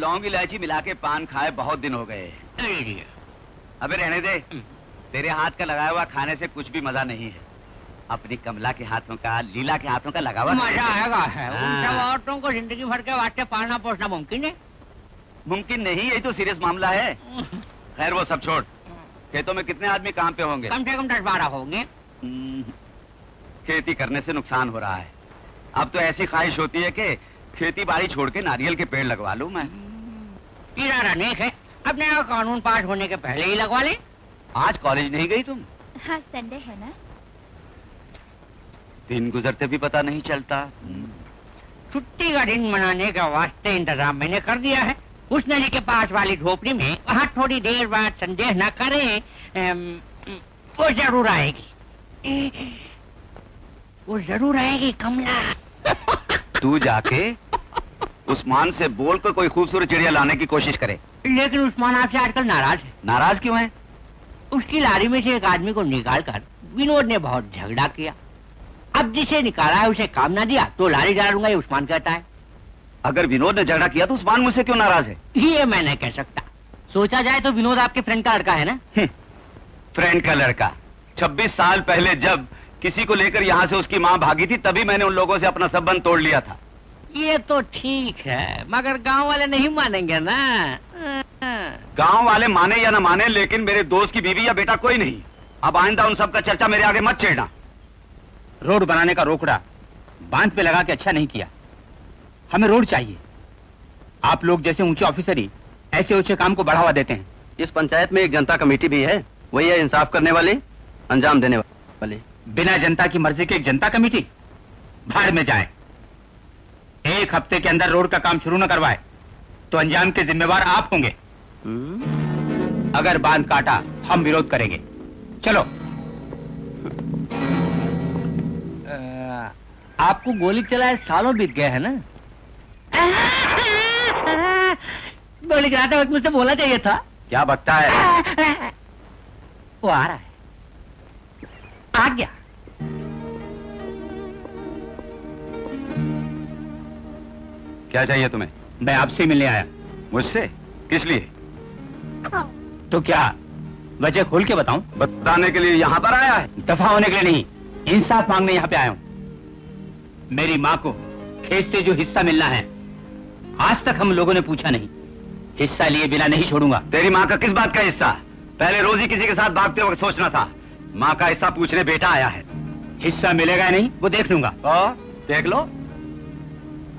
लौंग इलायची मिला के पान खाए बहुत दिन हो गए। अबे रहने दे, तेरे हाथ का लगाया हुआ खाने से कुछ भी मजा नहीं है। अपनी कमला के हाथों का, लीला के हाथों का लगा हुआ मजा आएगा है। उन सब औरतों को जिंदगी भर के वास्ते पालना पोसना मुमकिन है? मुमकिन नहीं, यही तो सीरियस मामला है। खैर वो सब छोड़, खेतों में कितने आदमी काम पे होंगे? कम से कम 10-12 होंगे। खेती करने से नुकसान हो रहा है। अब तो ऐसी ख्वाहिश होती है कि खेती बाड़ी छोड़ के नारियल के पेड़ लगवा लूं मैं। इरादा नेक है, अपने यहाँ कानून पास होने के पहले ही लगवा ले। आज कॉलेज नहीं गई तुम? हाँ, संडे है ना। दिन गुजरते भी पता नहीं चलता। छुट्टी का दिन मनाने का वास्ते इंतजाम मैंने कर दिया है। उस नदी के पास वाली झोपड़ी में, वहाँ थोड़ी देर बाद संदेह न करें, वो जरूर आएगी। वो जरूर आएगी कमला। तू जाके उस्मान से बोल कर कोई खूबसूरत चिड़िया लाने की कोशिश करे। लेकिन उस्मान आपसे आजकल नाराज है। नाराज क्यों है? उसकी लारी में से एक आदमी को निकाल कर विनोद ने बहुत झगड़ा किया। अब जिसे निकाला है उसे काम ना दिया तो लारी जला लूंगा, ये उस्मान कहता है। अगर विनोद ने झगड़ा किया तो उस्मान मुझसे क्यों नाराज है? ये मैं नहीं कह सकता। सोचा जाए तो विनोद आपके फ्रेंड का लड़का है ना। फ्रेंड का लड़का? 26 साल पहले जब किसी को लेकर यहाँ से उसकी माँ भागी थी, तभी मैंने उन लोगों से अपना संबंध तोड़ लिया था। ये तो ठीक है, मगर गांव वाले नहीं मानेंगे ना। गांव वाले माने या ना माने, लेकिन मेरे दोस्त की बीवी या बेटा कोई नहीं। अब आइंदा उन सब का चर्चा मेरे आगे मत छेड़ना। रोड बनाने का रोकड़ा बांध पे लगा के अच्छा नहीं किया। हमें रोड चाहिए। आप लोग जैसे ऊंचे ऑफिसर ही ऐसे ऊंचे काम को बढ़ावा देते हैं। इस पंचायत में एक जनता कमेटी भी है, वही है इंसाफ करने वाली, अंजाम देने वाली। बिना जनता की मर्जी के एक जनता कमेटी भाड़ में जाए। एक हफ्ते के अंदर रोड का काम शुरू न करवाए तो अंजाम के जिम्मेवार आप होंगे। अगर बांध काटा हम विरोध करेंगे। चलो। आपको गोली चलाए सालों बीत गए है ना। गोली चलाते वक्त मुझसे बोला चाहिए था। क्या बकता है? वो आ रहा है। आ गया। क्या चाहिए तुम्हें? मैं आपसे मिलने आया। मुझसे? किस लिए? तो क्या वजह खोल के बताऊं? बताने के लिए यहाँ पर आया है? दफा होने के लिए नहीं, इंसाफ मांगने यहाँ पे आया हूँ। मेरी माँ को खेत से जो हिस्सा मिलना है, आज तक हम लोगों ने पूछा नहीं। हिस्सा लिए बिना नहीं छोड़ूंगा। तेरी माँ का किस बात का हिस्सा? पहले रोज ही किसी के साथ भागते वक्त सोचना था। माँ का हिस्सा पूछने बेटा आया है। हिस्सा मिलेगा नहीं वो देख लूंगा। देख लो।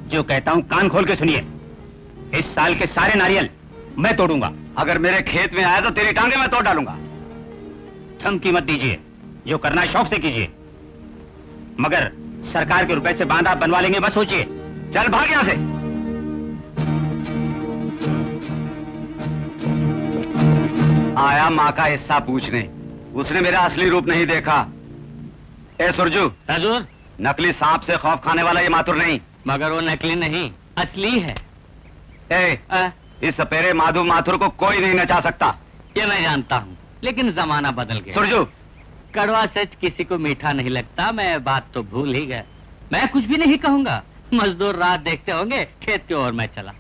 जो कहता हूँ कान खोल के सुनिए। इस साल के सारे नारियल मैं तोड़ूंगा। अगर मेरे खेत में आया तो तेरी टांगे मैं तोड़ डालूंगा। धमकी मत दीजिए, जो करना शौक से कीजिए, मगर सरकार के रुपए से बांध आप बनवा लेंगे बस सोचिए। चल भाग यहां से। आया माँ का हिस्सा पूछने, उसने मेरा असली रूप नहीं देखा। ए सुरजू। हजूर। नकली सांप से खौफ खाने वाला ये माथुर नहीं। मगर वो नकली नहीं, असली है। इस सपेरे माधु माथुर को कोई नहीं नचा सकता। ये मैं जानता हूँ, लेकिन जमाना बदल गया। सुरजू। कड़वा सच किसी को मीठा नहीं लगता। मैं बात तो भूल ही गया। मैं कुछ भी नहीं कहूंगा। मजदूर रात देखते होंगे, खेत की ओर मैं चला।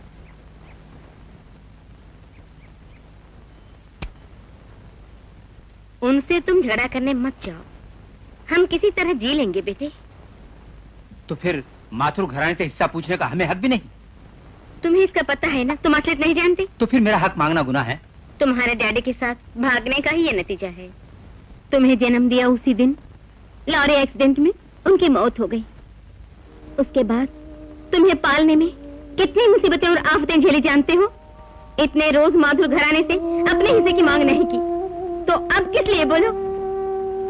उनसे तुम झगड़ा करने मत जाओ, हम किसी तरह जी लेंगे बेटे। तो फिर माथुर घराने से हिस्सा पूछने का हमें हक भी नहीं? तुम्हें इसका पता है ना, तुम असलियत नहीं जानते। तो फिर मेरा हक मांगना गुनाह है? तुम्हारे डैडी के साथ भागने का ही ये नतीजा है। तुम्हें जन्म दिया उसी दिन लॉरी एक्सीडेंट में उनकी मौत हो गई। उसके बाद तुम्हें पालने में कितनी मुसीबतें और आफतें झेली जानते हो। इतने रोज माधुर घराने से अपने हिस्से की मांग नहीं की, तो अब किस लिए बोलो?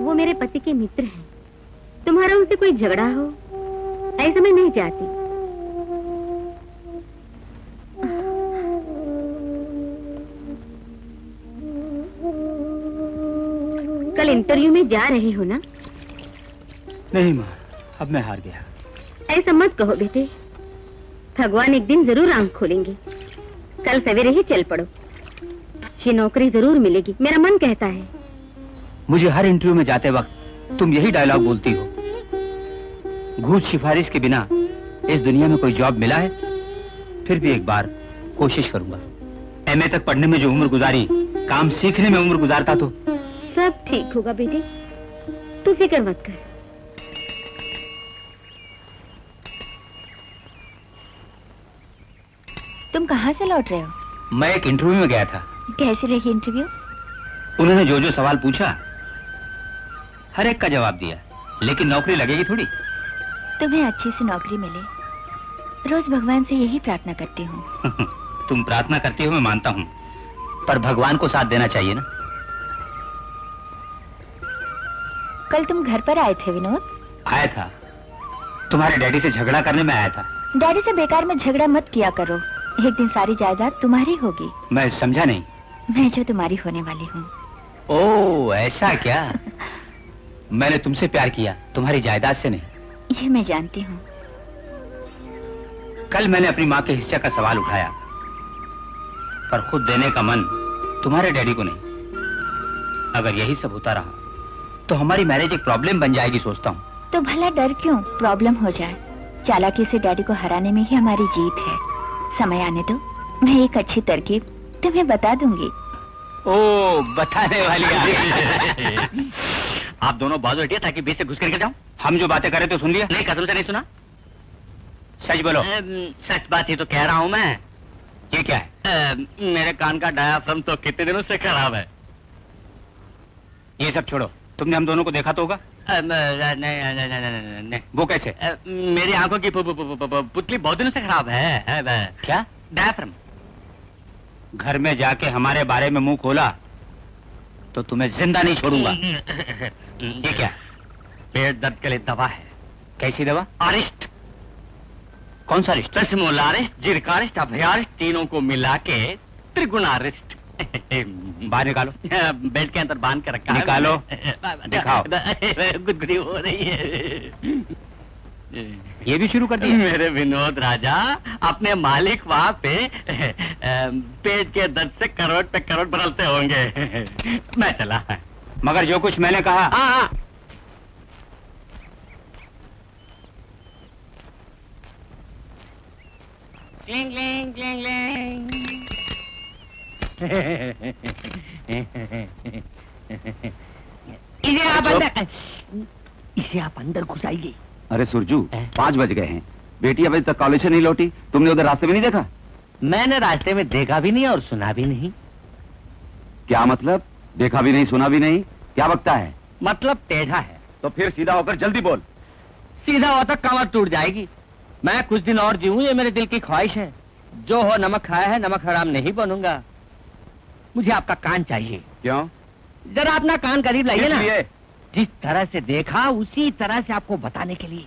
वो मेरे पति के मित्र हैं। तुम्हारा उनसे कोई झगड़ा हो ऐसा मैं नहीं चाहती। कल इंटरव्यू में जा रहे हो ना? नहीं माँ, अब मैं हार गया। ऐसा मत कहो बेटे, भगवान एक दिन जरूर आंख खोलेंगे। कल सवेरे ही चल पड़ो, ये नौकरी जरूर मिलेगी, मेरा मन कहता है। मुझे हर इंटरव्यू में जाते वक्त तुम यही डायलॉग बोलती हो। घूस सिफारिश के बिना इस दुनिया में कोई जॉब मिला है? फिर भी एक बार कोशिश करूंगा। एमए तक पढ़ने में जो उम्र गुजारी, काम सीखने में उम्र गुजारता तो। सब ठीक होगा बेटे, तू फिक्र मत कर। तुम कहाँ से लौट रहे हो? मैं एक इंटरव्यू में गया था। कैसे रही इंटरव्यू? उन्होंने जो जो सवाल पूछा हर एक का जवाब दिया, लेकिन नौकरी लगेगी थोड़ी। तुम्हें अच्छी सी नौकरी मिले, रोज भगवान से यही प्रार्थना करती हूँ। तुम प्रार्थना करती हो मैं मानता हूँ, पर भगवान को साथ देना चाहिए ना। कल तुम घर पर आए थे विनोद? आया था, तुम्हारे डैडी से झगड़ा करने में आया था। डैडी से बेकार में झगड़ा मत किया करो, एक दिन सारी जायदाद तुम्हारी होगी। मैं समझा नहीं। मैं जो तुम्हारी होने वाली हूँ। ओह ऐसा क्या? मैंने तुमसे प्यार किया, तुम्हारी जायदाद से नहीं। ये मैं जानती हूँ। कल मैंने अपनी माँ के हिस्से का सवाल उठाया, पर खुद देने का मन तुम्हारे डैडी को नहीं। अगर यही सब होता रहा तो हमारी मैरिज एक प्रॉब्लम बन जाएगी सोचता हूँ। तो भला डर क्यों? प्रॉब्लम हो जाए, चालाकी से डैडी को हराने में ही हमारी जीत है। समय आने दो, मैं एक अच्छी तरकीब तुम्हें बता दूंगी। ओ बताने वाली आ गई। आप दोनों बाजू हटिए ताकि बीच से घुस करके जाऊं। हम जो बातें करे तो सुन लिया? नहीं, कसम से नहीं सुना। सच बोलो। सच बात ही तो कह रहा हूँ मैं। ये क्या है? मेरे कान का डायाफ्राम तो कितने दिनों से खराब है। ये सब छोड़ो, तुमने हम दोनों को देखा तो होगा। नहीं। वो कैसे? मेरी आंखों की पुतली बहुत दिनों से खराब है। क्या? डायाफ्राम। घर में जाके हमारे बारे में मुंह खोला तो तुम्हें जिंदा नहीं छोड़ूंगा। ये क्या? पेट दर्द के लिए दवा है। कैसी दवा? अरिष्ट। कौन सा अरिष्ट? रश्मोलारिष्ट, जिरकारिष्ट, अभयारिष्ट, तीनों को मिला के त्रिगुणारिष्ट। बाहर निकालो। बेल्ट के अंदर बांध के रखा है। निकालो। दिखाओ। गुदगुदी हो रही है। ये भी शुरू कर दिया? मेरे विनोद राजा, अपने मालिक वहाँ पे पेट के दर्द से करोड़ पे करोड़ बदलते होंगे। मैं चला। मगर जो कुछ मैंने कहा। हाँ। Cling cling cling cling. इसे आप अंदर घुसाइए। अरे सुरजू, 5 बज गए हैं, बेटी अभी तक कॉलेज से नहीं लौटी। तुमने उधर रास्ते में नहीं देखा? मैंने रास्ते में देखा भी नहीं और सुना भी नहीं। क्या मतलब? देखा भी नहीं, सुना भी नहीं? क्या बकता है? मतलब टेढ़ा है। तो फिर सीधा होकर जल्दी बोल। सीधा हो तो कमर टूट जाएगी। मैं कुछ दिन और जीऊं, ये मेरे दिल की ख्वाहिश है। जो हो नमक खाया है, नमक हराम नहीं बनूंगा। मुझे आपका कान चाहिए। क्यों? जरा अपना कान करीब लाइए ना। इसलिए? जिस तरह से देखा उसी तरह से आपको बताने के लिए।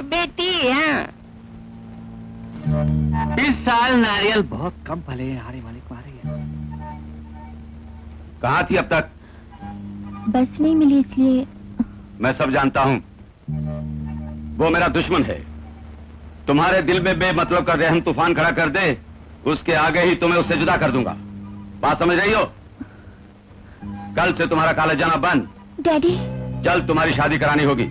बेटी है। इस साल नारियल बहुत कम फले हैं। आने वाले को आ रही है। कहाँ थी अब तक? बस नहीं मिली इसलिए। मैं सब जानता हूँ। वो मेरा दुश्मन है। तुम्हारे दिल में बेमतलब का रहम तूफान खड़ा कर दे, उसके आगे ही तुम्हें उससे जुदा कर दूंगा। बात समझ रही हो? कल से तुम्हारा कॉलेज जाना बंद। डैडी, जल्द तुम्हारी शादी करानी होगी।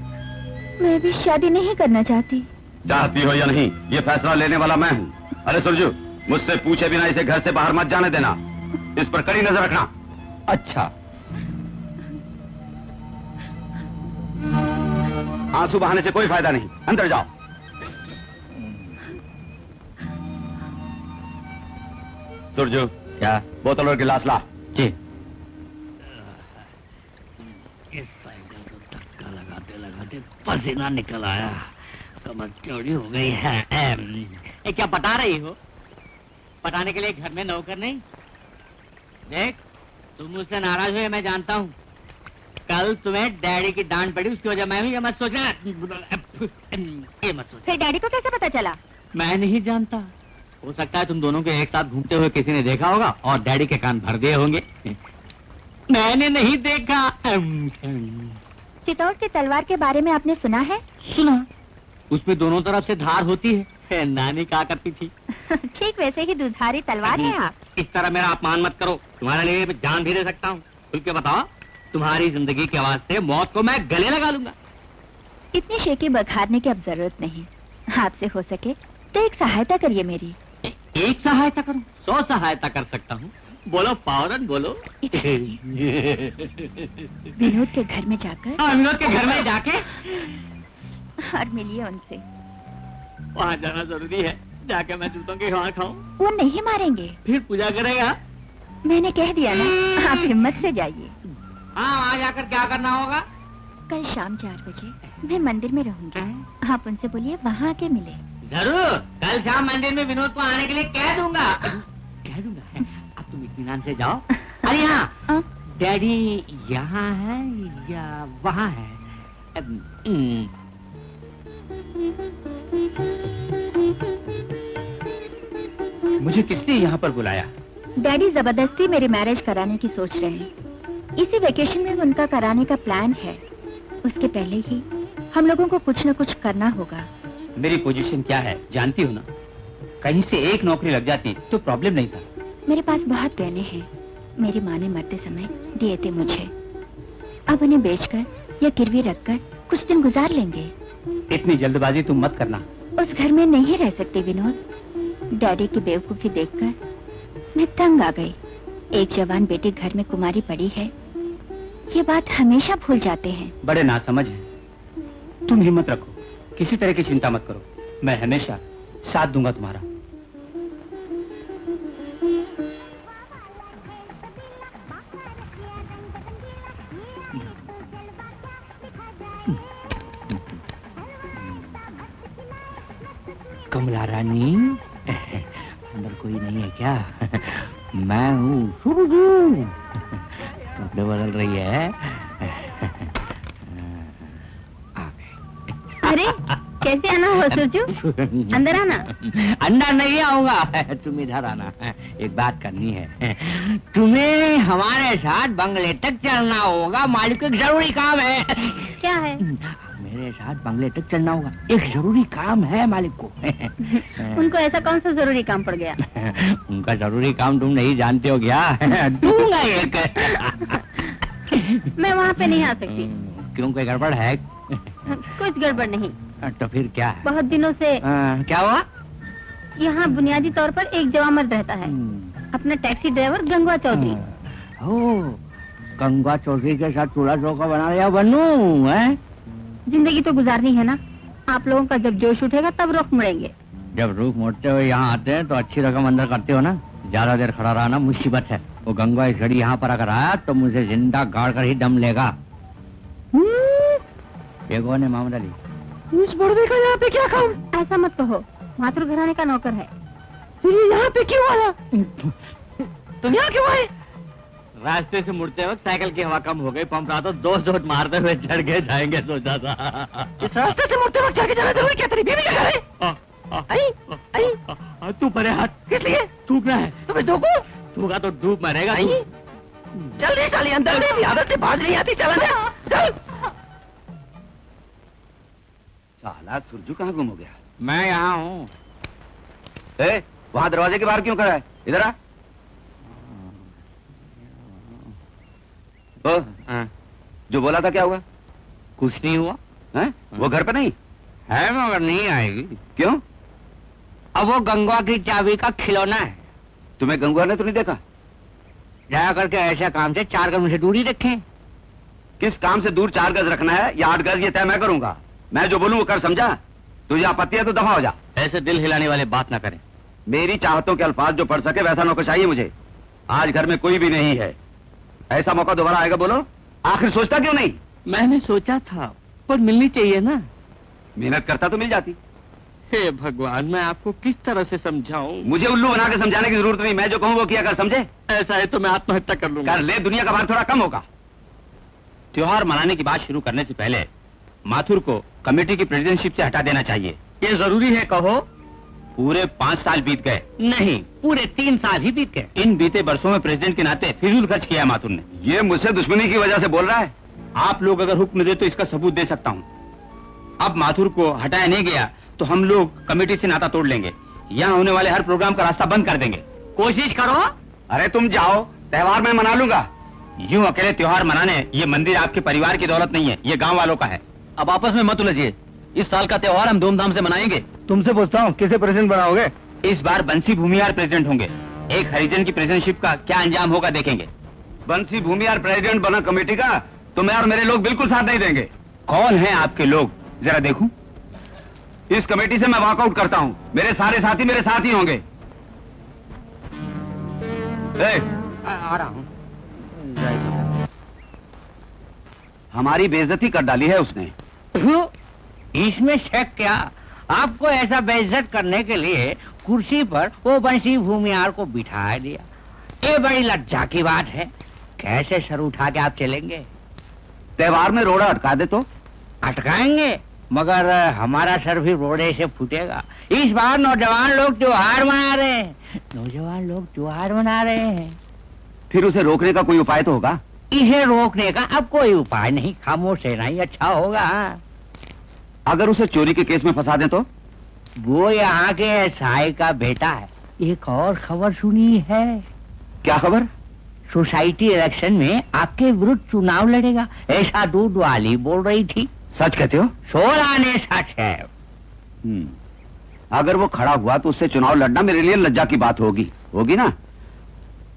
मैं भी शादी नहीं करना चाहती। चाहती हो या नहीं, ये फैसला लेने वाला मैं हूँ। अरे सुरजू, मुझसे पूछे बिना इसे घर से बाहर मत जाने देना। इस पर कड़ी नजर रखना। अच्छा। आंसू बहाने से कोई फायदा नहीं, अंदर जाओ। सुरजू, क्या? बोतल और गिलास ला। जी। इस साइकिल को धक्का लगाते लगाते पसीना निकल आया, कमर चौड़ी हो गई है। ये क्या बता रही हो? बताने के लिए घर में नौकर नहीं? देख, तुम मुझसे नाराज हुए मैं जानता हूँ। कल तुम्हें डैडी की डांट पड़ी, उसकी वजह मैं हूँ। ये मत सोचना। ये मत सोचना। फिर डैडी को कैसे पता चला? मैं नहीं जानता। हो सकता है तुम दोनों के एक साथ घूमते हुए किसी ने देखा होगा और डैडी के कान भर दिए होंगे। मैंने नहीं देखा। चित्तौड़ की तलवार के बारे में आपने सुना है? सुना। उसमें दोनों तरफ से धार होती है। नानी कहा करती थी। ठीक वैसे ही दुधारी तलवार है आप। इस तरह मेरा अपमान मत करो। तुम्हारे लिए मैं जान भी दे सकता हूँ। खुल के बताओ, तुम्हारी जिंदगी के वास्ते मौत को मैं गले लगा लूंगा। इतनी शेखी बखारने की अब जरूरत नहीं। आपसे हो सके तो एक सहायता करिए मेरी। एक सहायता करूं? 100 सहायता कर सकता हूँ। बोलो पावरन बोलो। विनोद के घर में जाकर। हाँ, विनोद के घर में जाके और मिलिए उनसे। वहाँ जाना जरूरी है। जाके मैं जूतों के खाना खाऊं? वो नहीं मारेंगे। फिर पूजा करेगा? मैंने कह दिया ना, आप हिम्मत से जाइए। हाँ, वहाँ जाकर क्या करना होगा? कल शाम 4 बजे मैं मंदिर में रहूंगी। आप उनसे बोलिए वहाँ आके मिले। जरूर, कल शाम मंदिर में विनोद को आने के लिए कह दूंगा। कह दूंगा। अब तुम इत्मीनान से जाओ। अरे हाँ, डैडी यहाँ है या वहाँ है? मुझे किसने यहाँ पर बुलाया? डैडी जबरदस्ती मेरी मैरिज कराने की सोच रहे हैं। इसी वेकेशन में उनका कराने का प्लान है। उसके पहले ही हम लोगों को कुछ न कुछ करना होगा। मेरी पोजीशन क्या है जानती हो ना? कहीं से एक नौकरी लग जाती तो प्रॉब्लम नहीं था। मेरे पास बहुत गहने हैं। मेरी माँ ने मरते समय दिए थे मुझे। अब उन्हें बेचकर या गिरवी रखकर कुछ दिन गुजार लेंगे। इतनी जल्दबाजी तुम मत करना। उस घर में नहीं रह सकती विनोद। डैडी की बेवकूफी देखकर मैं तंग आ गई। एक जवान बेटी घर में कुमारी पड़ी है, ये बात हमेशा भूल जाते हैं। बड़े नासमझ हैं। तुम हिम्मत रखो, किसी तरह की चिंता मत करो। मैं हमेशा साथ दूंगा तुम्हारा। कमला रानी, अंदर कोई नहीं है क्या? मैं हूँ। कपड़े बदल रही है। अरे कैसे आना हुआ सुरजू? अंदर आना। अंदर नहीं आऊंगा, तुम इधर आना। एक बात करनी है। तुम्हें हमारे साथ बंगले तक चलना होगा। मालिक को एक जरूरी काम है। क्या है? मेरे साथ बंगले तक चलना होगा। एक जरूरी काम है मालिक को। उनको ऐसा कौन सा जरूरी काम पड़ गया? उनका जरूरी काम तुम नहीं जानते हो क्या? दूंगा एक। मैं वहाँ पे नहीं आ सकती। क्यों, कोई गड़बड़ है? कुछ गड़बड़ नहीं। तो फिर क्या है? बहुत दिनों से क्या हुआ? यहाँ बुनियादी तौर पर एक जवान मर्द रहता है, अपना टैक्सी ड्राइवर गंगवा चौधरी। गंगवा चौधरी के साथ चूल्हा चौका बना लिया बनू है? जिंदगी तो गुजारनी है ना। आप लोगों का जब जोश उठेगा तब रुख मुड़ेंगे। जब रुख मोड़ते हुए यहाँ आते हैं तो अच्छी रकम अंदर करते हो ना। ज्यादा देर खड़ा रहना मुसीबत है। वो गंगवा इस घड़ी यहाँ पर अगर आया तो मुझे जिंदा गाड़ कर ही दम लेगा। ये कौन है? मोहम्मद अली। इस बुढ़वे का यहाँ पे क्या काम? ऐसा मत कहो, मातृ घराने का नौकर है। ये यहाँ पे क्यों आया? तुम यहाँ क्यों आए? रास्ते से मुड़ते वक्त साइकिल की हवा कम हो गई। पंप रहा तो 2 जोत मारते हुए चढ़ के जाएंगे सोचा था। इस रास्ते से मुड़ते वक्त चढ़ के जाना जरूरी क्या? तेरी बीवी का घर है? तू परे हाथ। किस लिए? थूकना है। तुम्हें धोखो? थूका तो डूब मरेगा। जल्दी साली अंदर में आदत से बाज नहीं आती। चल चल। साला सुरजू कहाँ गुम हो गया? मैं यहाँ हूँ। वहाँ दरवाजे के बाहर क्यों खड़ा है? इधर आ। जो बोला था क्या हुआ? कुछ नहीं हुआ है? वो घर पे नहीं है मगर नहीं आएगी। क्यों? अब वो गंगवा की चाबी का खिलौना है। तुम्हें गंगवा ने तो नहीं देखा? जा करके ऐसा काम से 4 गज से दूरी रखें। किस काम से दूर 4 गज रखना है या 8 गज, ये तय मैं करूंगा। मैं जो बोलूं वो कर, समझा? तुझे आपत्ति है तो दफा हो जा। ऐसे दिल हिलाने वाले बात ना करें। मेरी चाहतों के अल्फाज जो पढ़ सके वैसा नौकर चाहिए मुझे। आज घर में कोई भी नहीं है। ऐसा मौका दोबारा आएगा बोलो? आखिर सोचता क्यों नहीं? मैंने सोचा था पर मिलनी चाहिए ना। मेहनत करता तो मिल जाती। हे भगवान, मैं आपको किस तरह से समझाऊं? मुझे उल्लू बना के समझाने की जरूरत नहीं। मैं जो कहूँ वो किया कर, समझे? ऐसा है तो मैं आत्महत्या कर लूंगा। कर ले, दुनिया का भार थोड़ा कम होगा। त्योहार मनाने की बात शुरू करने से पहले माथुर को कमेटी की प्रेसिडेंटशिप से हटा देना चाहिए। ये जरूरी है कहो? पूरे 5 साल बीत गए। नहीं, पूरे 3 साल ही बीत गए। इन बीते वर्षों में प्रेसिडेंट के नाते फिजूल खर्च किया माथुर ने। ये मुझसे दुश्मनी की वजह से बोल रहा है? आप लोग अगर हुक्म दे तो इसका सबूत दे सकता हूँ। अब माथुर को हटाया नहीं गया तो हम लोग कमेटी से नाता तोड़ लेंगे। यहाँ होने वाले हर प्रोग्राम का रास्ता बंद कर देंगे। कोशिश करो। अरे तुम जाओ, त्योहार मैं मना लूंगा। यूं अकेले त्योहार मनाने, ये मंदिर आपके परिवार की दौलत नहीं है, ये गांव वालों का है। अब आपस में मत उलझिए। इस साल का त्योहार हम धूमधाम से मनाएंगे। तुमसे पूछता हूँ, किसे प्रेसिडेंट बनाओगे? इस बार बंसी भूमिहार प्रेसिडेंट होंगे। एक हरिजन की प्रेसिडेंटशिप का क्या अंजाम होगा देखेंगे। बंसी भूमिहार प्रेसिडेंट बना कमेटी का तो मैं और मेरे लोग बिल्कुल साथ नहीं देंगे। कौन है आपके लोग, जरा देखूं। इस कमेटी से मैं वॉकआउट करता हूं। मेरे सारे साथी मेरे साथ ही होंगे। आ रहा हूँ। हमारी बेइज्जती कर डाली है उसने। इसमें शक क्या? आपको ऐसा बेइज्जत करने के लिए कुर्सी पर वो बंसी भूमिहार को बिठा दिया। ये बड़ी लज्जा की बात है। कैसे सर उठा के आप चलेंगे? त्योहार में रोड़ा अटका दे तो? अटकाएंगे, मगर हमारा सर भी रोड़े से फूटेगा। इस बार नौजवान लोग त्योहार मना रहे हैं। नौजवान लोग त्योहार मना रहे हैं। फिर उसे रोकने का कोई उपाय तो होगा? इसे रोकने का अब कोई उपाय नहीं। खामोश रहना ही अच्छा होगा। अगर उसे चोरी के केस में फंसा दें तो? वो यहाँ के एसआई का बेटा है। एक और खबर सुनी है? क्या खबर? सोसाइटी इलेक्शन में आपके विरुद्ध चुनाव लड़ेगा, ऐसा दूध वाली बोल रही थी। सच कहते हो? सोलह ने सच है। अगर वो खड़ा हुआ तो उससे चुनाव लड़ना मेरे लिए लज्जा की बात होगी ना?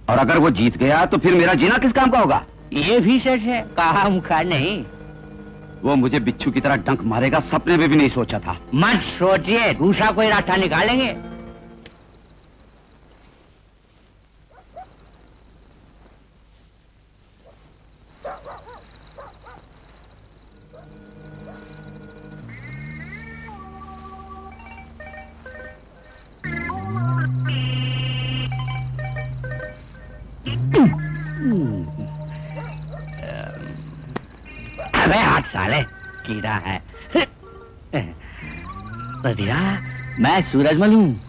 और अगर वो जीत गया तो फिर मेरा जीना किस काम का होगा? ये भी सच है, कहा मुखा नहीं। वो मुझे बिच्छू की तरह डंक मारेगा, सपने में भी नहीं सोचा था। मत सोचिए, दूसरा कोई रास्ता निकालेंगे। अबे हाथ साले, कीड़ा है। रदिया, मैं सूरजमल हूँ।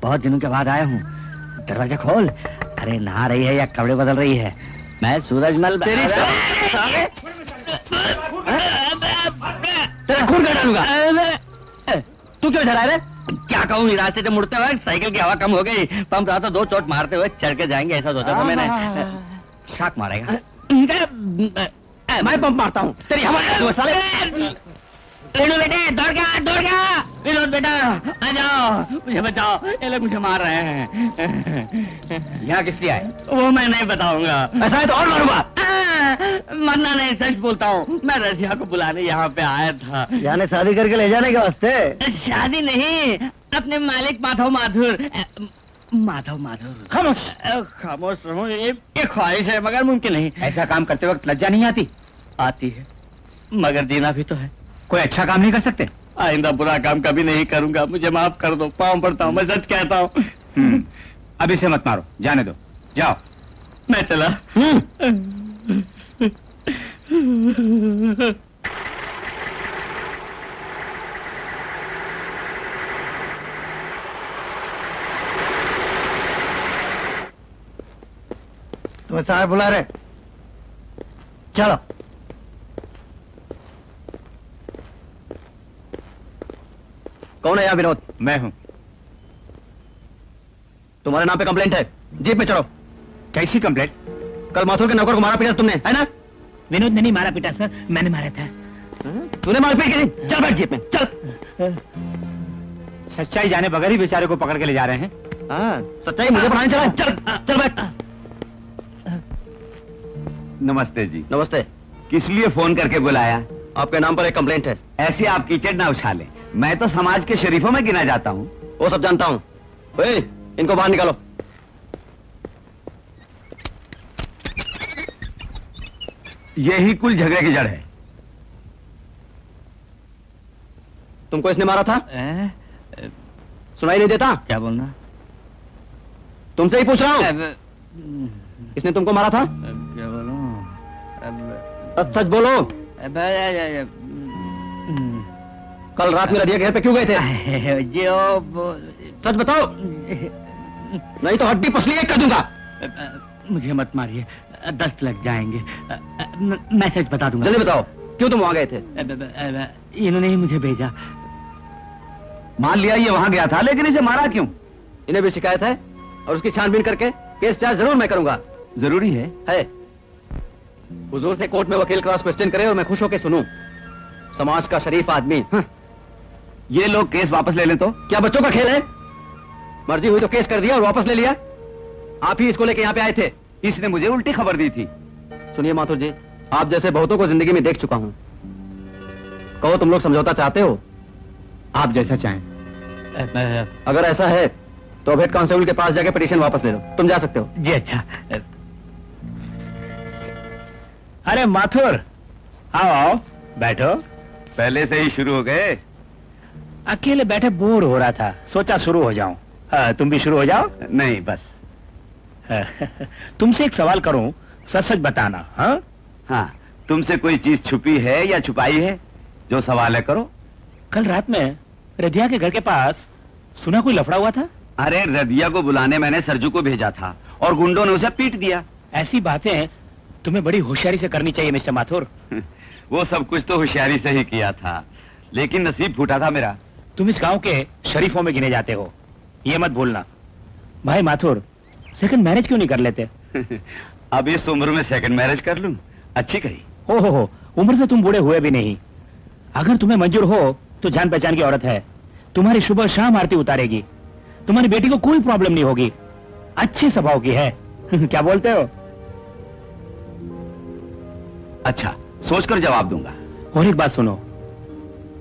बहुत दिनों के बाद आया हूँ। दरवाजा खोल। अरे नहा रही है या कपड़े बदल रही है? मैं सूरजमल। तेरा खून कर डालूंगा। तू क्यों इधर आया रे? क्या कहूँ, रास्ते से मुड़ते हुए साइकिल की हवा कम हो गई। पंप रहा था, 2 चोट मारते हुए चढ़ के जाएंगे ऐसा सोचा था मैंने। शाक मारेगा। मैं पंप मारता हूँ, तेरी हवा साले। बेटे दौड़ गया। विनोद बेटा आ जाओ, मुझे बचाओ, ये लोग मुझे मार रहे हैं। यहाँ किस लिए आए? वो मैं नहीं बताऊंगा। ऐसा है तो और मारूंगा। मरना नहीं, सच बोलता हूँ। मैं रजिया को बुलाने यहाँ पे आया था। यानी शादी करके ले जाने के वास्ते? शादी नहीं, अपने मालिक माधव माधुर। खामोश रहो। ये ख्वाहिश है मगर मुमकिन नहीं। ऐसा काम करते वक्त लज्जा नहीं आती? आती है, मगर जीना भी तो है। कोई अच्छा काम नहीं कर सकते? आइंदा बुरा काम कभी नहीं करूंगा। मुझे माफ कर दो, पाँव पड़ता हूँ, मैं सच कहता हूँ। अब इसे मत मारो, जाने दो, जाओ। मैं चला। तुम्हें साहब बुला रहे, चलो। कौन है यहाँ विनोद? मैं हूँ। तुम्हारे नाम पे कंप्लेंट है, जीप में चढ़ो। कैसी कंप्लेंट? कल माथुर के नौकर को मारा पीटा तुमने, है ना? विनोद ने नहीं मारा पीटा सर, मैंने मारा था। तूने मारपीट की? चल बैठ जीप में, चल। सच्चाई जाने बगैर ही बेचारे को पकड़ के ले जा रहे हैं। हाँ, सच्चाई मुझे पढ़ाने चला। चल चल बैठ। नमस्ते जी। नमस्ते। किस लिए फोन करके बुलाया? आपके नाम पर एक कंप्लेंट है। ऐसी आप कीचड़ ना उछालें। मैं तो समाज के शरीफों में गिना जाता हूँ। वो सब जानता हूँ। ओए, इनको बाहर निकालो। यही कुल झगड़े की जड़ है। तुमको इसने मारा था? सुनाई नहीं देता? क्या बोलना? तुमसे ही पूछ रहा हूँ। इसने तुमको मारा था? क्या बोलूं? सच बोलो। कल रात में रदिया के घर पे क्यों गए थे? जो सच बताओ, नहीं तो हड्डी पसली एक कर दूंगा। मुझे मत मारिए, दस्त लग जाएंगे। मैं सच बता दूंगा। जल्दी बताओ, क्यों तुम वहां गए थे? इन्होंने ही मुझे भेजा। मान लिया ये वहां गया था, लेकिन इसे मारा क्यों? इन्हें भी शिकायत है और उसकी छानबीन करके केस चार्ज जरूर मैं करूंगा। जरूरी है? हुजूर से कोर्ट में वकील क्रॉस क्वेश्चन करे और मैं खुश होकर सुनूं। समाज का शरीफ आदमी ये लोग केस वापस ले लें तो? क्या बच्चों का खेल है? मर्जी हुई तो केस कर दिया और वापस ले लिया। आप ही इसको लेके यहाँ पे आए थे। इसने मुझे उल्टी खबर दी थी। सुनिए माथुर जी, आप जैसे बहुतों को जिंदगी में देख चुका हूं। कहो तुम लोग समझौता चाहते हो? आप जैसा चाहें। अगर ऐसा है तो अब हेड कांस्टेबल के पास जाके पिटीशन वापस ले लो। तुम जा सकते हो। जी अच्छा। अरे माथुर, आओ आओ, बैठो। पहले से ही शुरू हो गए? अकेले बैठे बोर हो रहा था, सोचा शुरू हो जाऊं। तुम भी शुरू हो जाओ। नहीं बस। तुमसे एक सवाल करूं, सच सच बताना। हाँ हाँ, तुमसे कोई चीज छुपी है या छुपाई है? जो सवाल है करो। कल रात में रदिया के घर के पास सुना कोई लफड़ा हुआ था। अरे रदिया को बुलाने मैंने सरजू को भेजा था और गुंडों ने उसे पीट दिया। ऐसी बातें तुम्हें बड़ी होशियारी से करनी चाहिए मिस्टर माथुर। वो सब कुछ तो होशियारी से ही किया था, लेकिन नसीब फूटा था मेरा। तुम इस गांव के शरीफों में गिने जाते हो, ये मत भूलना। भाई माथुर, सेकंड मैरिज क्यों नहीं कर लेते? अब इस उम्र में सेकंड मैरिज कर लूं? अच्छी कही। हो, उम्र से तुम बूढ़े हुए भी नहीं। अगर तुम्हें मंजूर हो तो जान पहचान की औरत है, तुम्हारी सुबह शाम आरती उतारेगी। तुम्हारी बेटी को कोई प्रॉब्लम नहीं होगी, अच्छे स्वभाव की है। क्या बोलते हो? अच्छा, सोचकर जवाब दूंगा। और एक बात सुनो,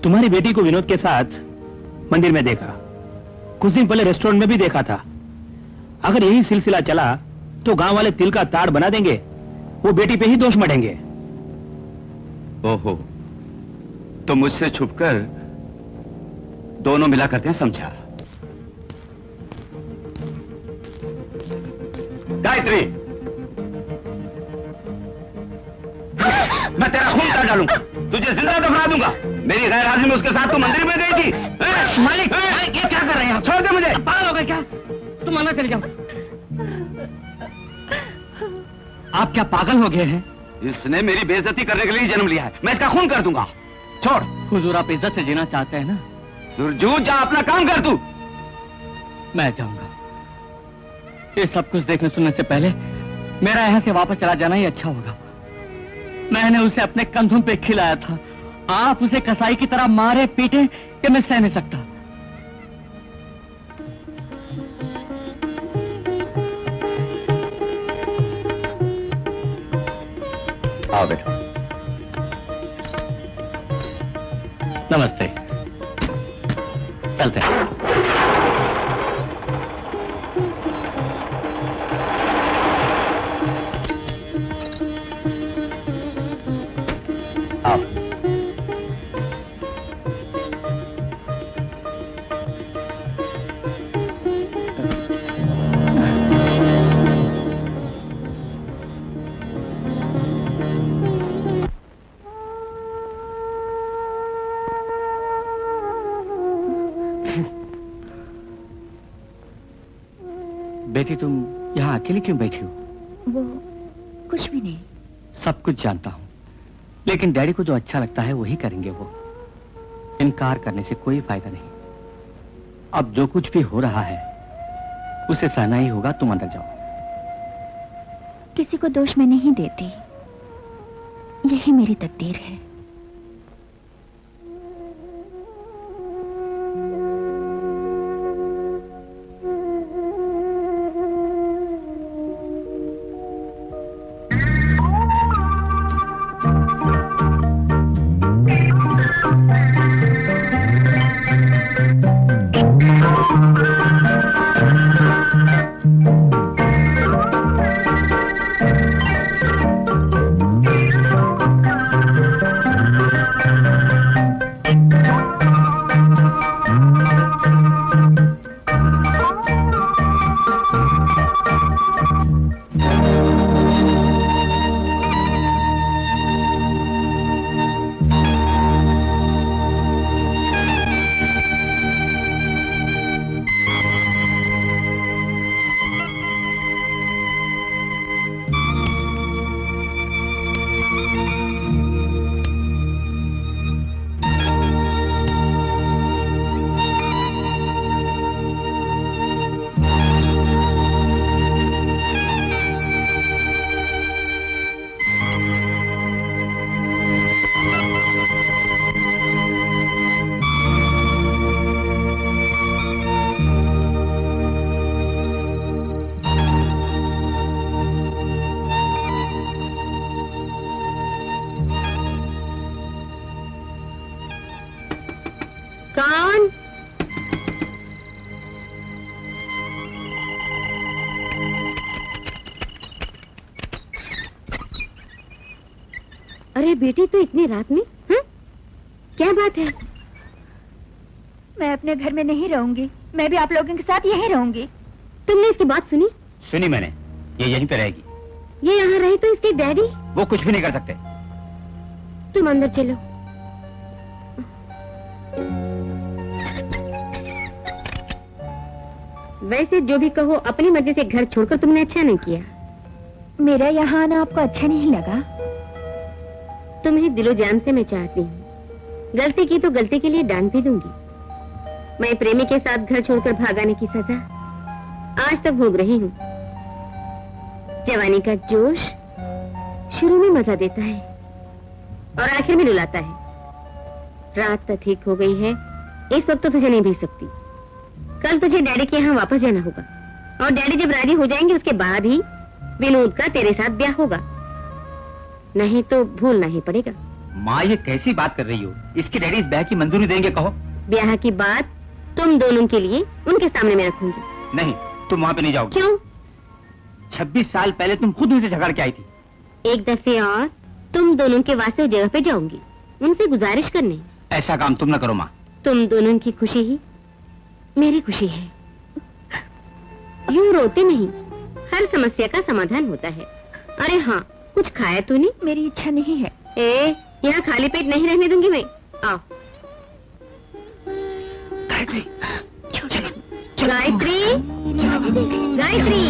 तुम्हारी बेटी को विनोद के साथ मंदिर में देखा, कुछ दिन पहले रेस्टोरेंट में भी देखा था। अगर यही सिलसिला चला तो गांव वाले तिल का ताड़ बना देंगे, वो बेटी पे ही दोष मढ़ेंगे। ओहो, तो मुझसे छुपकर दोनों मिला करते हैं, समझा? गायत्री, मैं तेरा खून कर डालूंगा, तुझे जिंदा दफना दूंगा। मेरी गैर हाजिर में उसके साथ तू मंदिर में गई थी। मालिक, ये क्या कर रहे हैं? छोड़ दे मुझे। पागल हो गए क्या? तुम आना चले जाओ। आप क्या पागल हो गए हैं? इसने मेरी बेइज्जती करने के लिए जन्म लिया है, मैं इसका खून कर दूंगा। छोड़। हुजूर, आप इज्जत से जीना चाहते हैं ना? सुरजू, जा अपना काम कर तू। मैं जाऊंगा। ये सब कुछ देखने सुनने से पहले मेरा यहाँ से वापस चला जाना ही अच्छा होगा। मैंने उसे अपने कंधों पे खिलाया था, आप उसे कसाई की तरह मारे पीटे कि मैं सह नहीं सकता। आओ बेटा। नमस्ते, चलते हैं। आओ। बेटी, तुम यहाँ अकेली क्यों बैठी हो? वो कुछ भी नहीं। सब कुछ जानता हूँ, लेकिन डैडी को जो अच्छा लगता है वही करेंगे वो। इनकार करने से कोई फायदा नहीं। अब जो कुछ भी हो रहा है उसे सहना ही होगा। तुम अंदर जाओ। किसी को दोष मैं नहीं देती, यही मेरी तकदीर है। अरे बेटी, तो इतनी रात में? हाँ? क्या बात है? मैं अपने घर में नहीं रहूंगी, मैं भी आप लोगों के साथ यहीं रहूंगी। तुमने इसकी बात सुनी? सुनी मैंने, ये यहीं पे रहेगी। ये यहाँ रहे तो इसके डैडी? वो कुछ भी नहीं कर सकते। तुम अंदर चलो। वैसे जो भी कहो, अपनी मर्जी से घर छोड़कर तुमने अच्छा नहीं किया। मेरा यहाँ आना आपको अच्छा नहीं लगा? तुम्हें दिलो जान से मैं चाहती हूँ। गलती की तो गलती के लिए डांट भी दूंगी। मैं प्रेमी के साथ घर छोड़कर भागाने की सजा आज तक भोग रही हूँ। जवानी का जोश शुरू में मजा देता है और आखिर में रुलाता है। रात तो ठीक हो गई है, इस वक्त तो तुझे नहीं भेज सकती। कल तुझे डैडी के यहाँ वापस जाना होगा और डैडी जब राजी हो जाएंगे उसके बाद ही विनोद का तेरे साथ ब्याह होगा, नहीं तो भूलना ही पड़ेगा। माँ, ये कैसी बात कर रही हो? इसके डैडी इस ब्याह की मंजूरी देंगे? कहो। ब्याह की बात तुम दोनों के लिए उनके सामने में रखूंगी। नहीं, तुम वहाँ पे नहीं जाओगी। क्यों? 26 साल पहले तुम खुद उनसे झगड़ के आई थी। एक दफे और तुम दोनों के वास्ते उस जगह पे जाऊंगी, उनसे गुजारिश करने। ऐसा काम तुम न करो माँ। तुम दोनों की खुशी ही मेरी खुशी है। यूं रोते नहीं, हर समस्या का समाधान होता है। अरे हाँ, कुछ खाया तूने? मेरी इच्छा नहीं है। यहाँ खाली पेट नहीं रहने दूंगी मैं। आओ। गायत्री, गायत्री, गायत्री।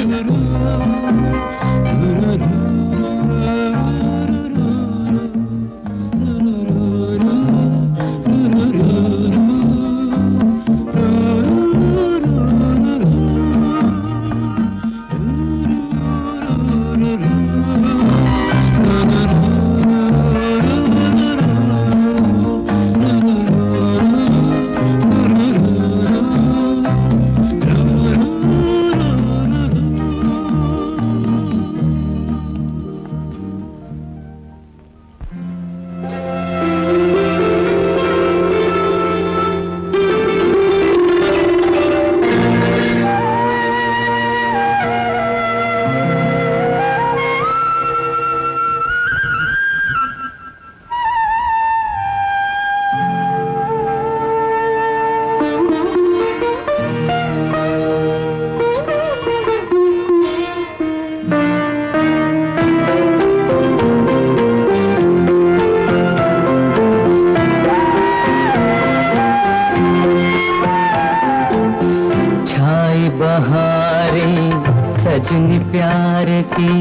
सजनी प्यार की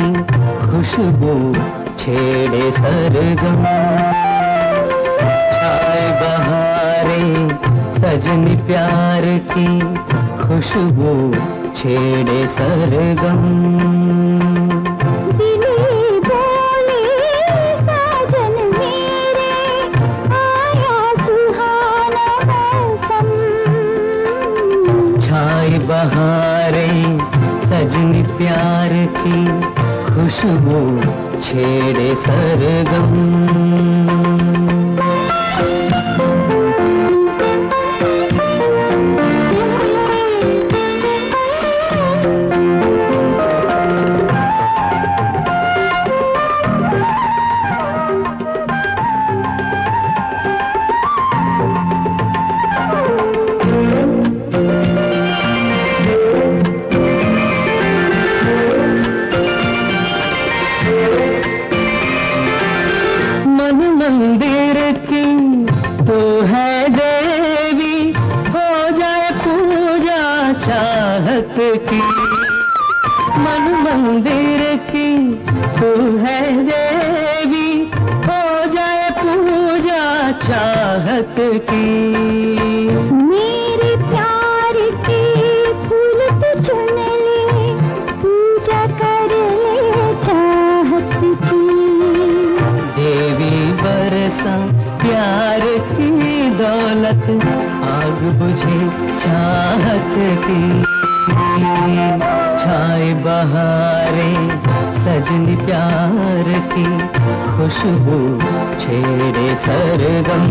खुशबू छेड़े सरगम, छाए बहारें सजनी प्यार की खुशबू छेड़े सरगम। बहारें सजनी प्यार की खुशबू छेड़े सरगम। मन मंदिर की तू है देवी, हो जाए पूजा चाहत की। मेरे प्यार के फूल तू चुन ले, पूजा कर ले चाहत की। देवी बरसा प्यार की दौलत, आग बुझे चाहत की। छाए बहारें सजनी प्यार की खुशबू छेड़े सरगम।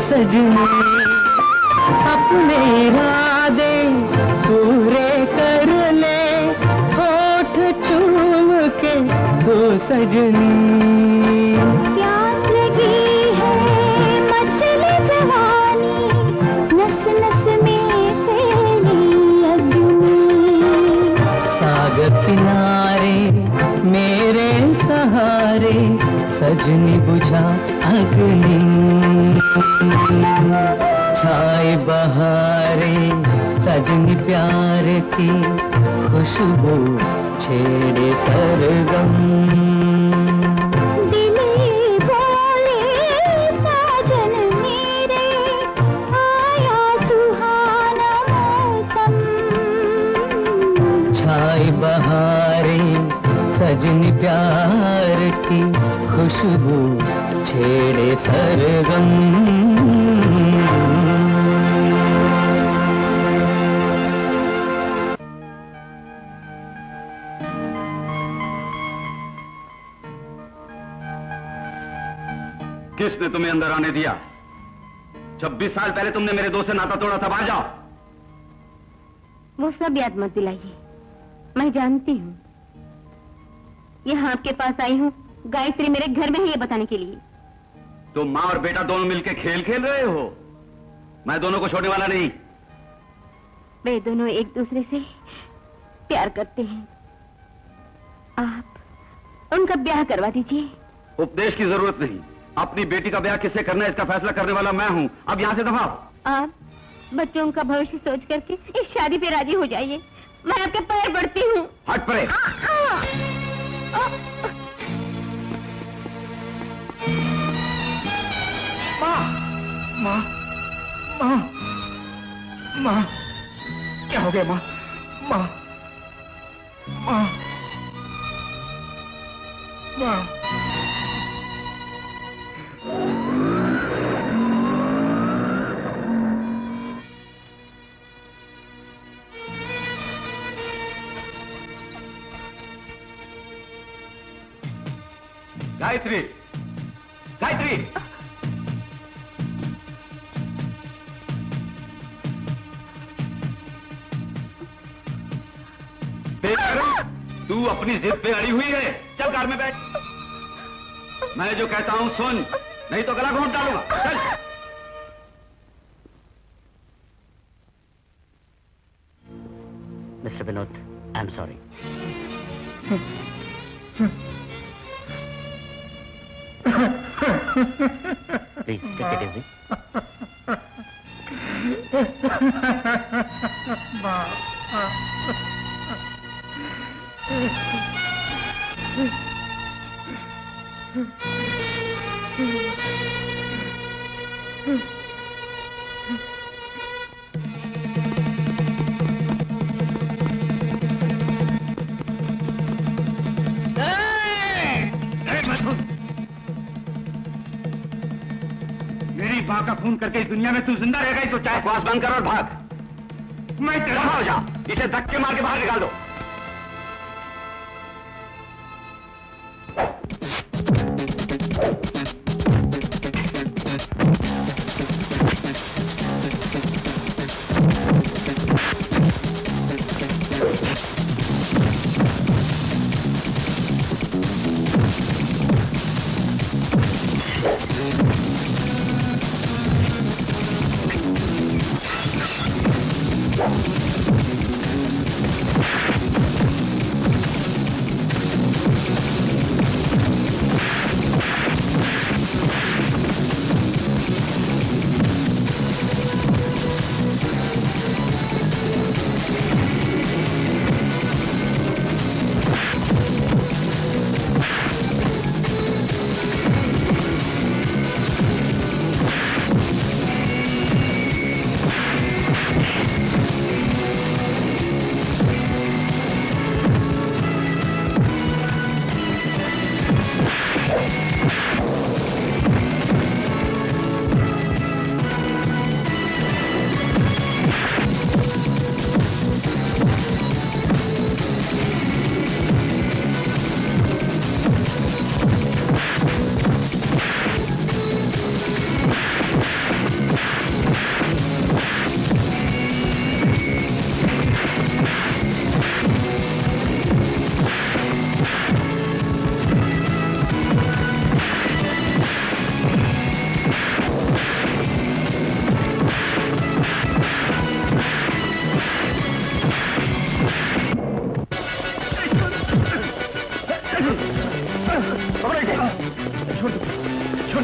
सजनी, अपने इरादे पूरे कर ले, होठ चूम के तो सजनी। प्यास लगी है मचले जवानी, नस नस में फैली अग्नि। सागर किनारे मेरे सहारे, सजनी बुझा अग्नि। छाए बहारे सजनी प्यार की खुशबू, छेड़े सरगम। दिले बोले साजन मेरे, आया सुहाना मौसम। छाए बहारे सजनी प्यार की खुशबू, छेड़े सरगम। किसने तुम्हें अंदर आने दिया? 26 साल पहले तुमने मेरे दोस्त से नाता तोड़ा था। बाहर जाओ। वो सब याद मत दिलाइए, मैं जानती हूँ। यहाँ आपके पास आई हूँ गायत्री मेरे घर में है ये बताने के लिए। तुम माँ और बेटा दोनों मिलकर खेल खेल रहे हो। मैं दोनों को छोड़ने वाला नहीं। वे दोनों एक दूसरे से प्यार करते हैं। आप उनका ब्याह करवा दीजिए। उपदेश की जरूरत नहीं। अपनी बेटी का ब्याह किससे करना है इसका फैसला करने वाला मैं हूँ। अब यहाँ से दफा। आप बच्चों का भविष्य सोच करके इस शादी पे राजी हो जाइए। मैं आपके पैर पड़ती हूँ। हट परे। माँ, माँ, माँ, क्या हो गया माँ? माँ, माँ, माँ। गायत्री, गायत्री, तू अपनी जिद पे अड़ी हुई है। चल कार में बैठ। मैं जो कहता हूं सुन, नहीं तो गला घोंट डालूंगा। चल। Mister Vinod, I am sorry. Please take it easy. मेरी माँ का खून करके इस दुनिया में तू जिंदा रह गई तो चाहे बकवास बंद कर और भाग। मैं तेरा हो जा। इसे धक्के मार के बाहर निकाल दो।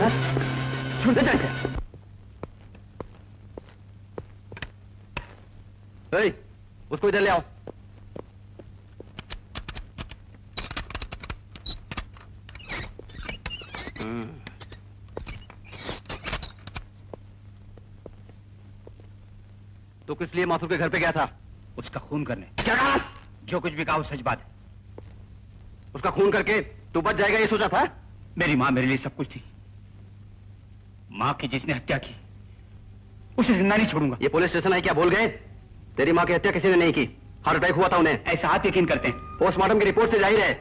छोड़ दे जाए। उसको इधर ले आओ। तो किस लिए माथुर के घर पे गया था? उसका खून करने। क्या कहा? जो कुछ भी कहा वो सच बात है। उसका खून करके तू बच जाएगा ये सोचा था? मेरी माँ मेरे लिए सब कुछ थी। माँ की जिसने हत्या की उसे जिंदा नहीं छोड़ूंगा। ये पुलिस स्टेशन है क्या भूल गए? तेरी माँ की हत्या किसी ने नहीं की, हार्ट अटैक हुआ था उन्हें। ऐसा आप यकीन करते हैं? पोस्टमार्टम की रिपोर्ट से जाहिर है।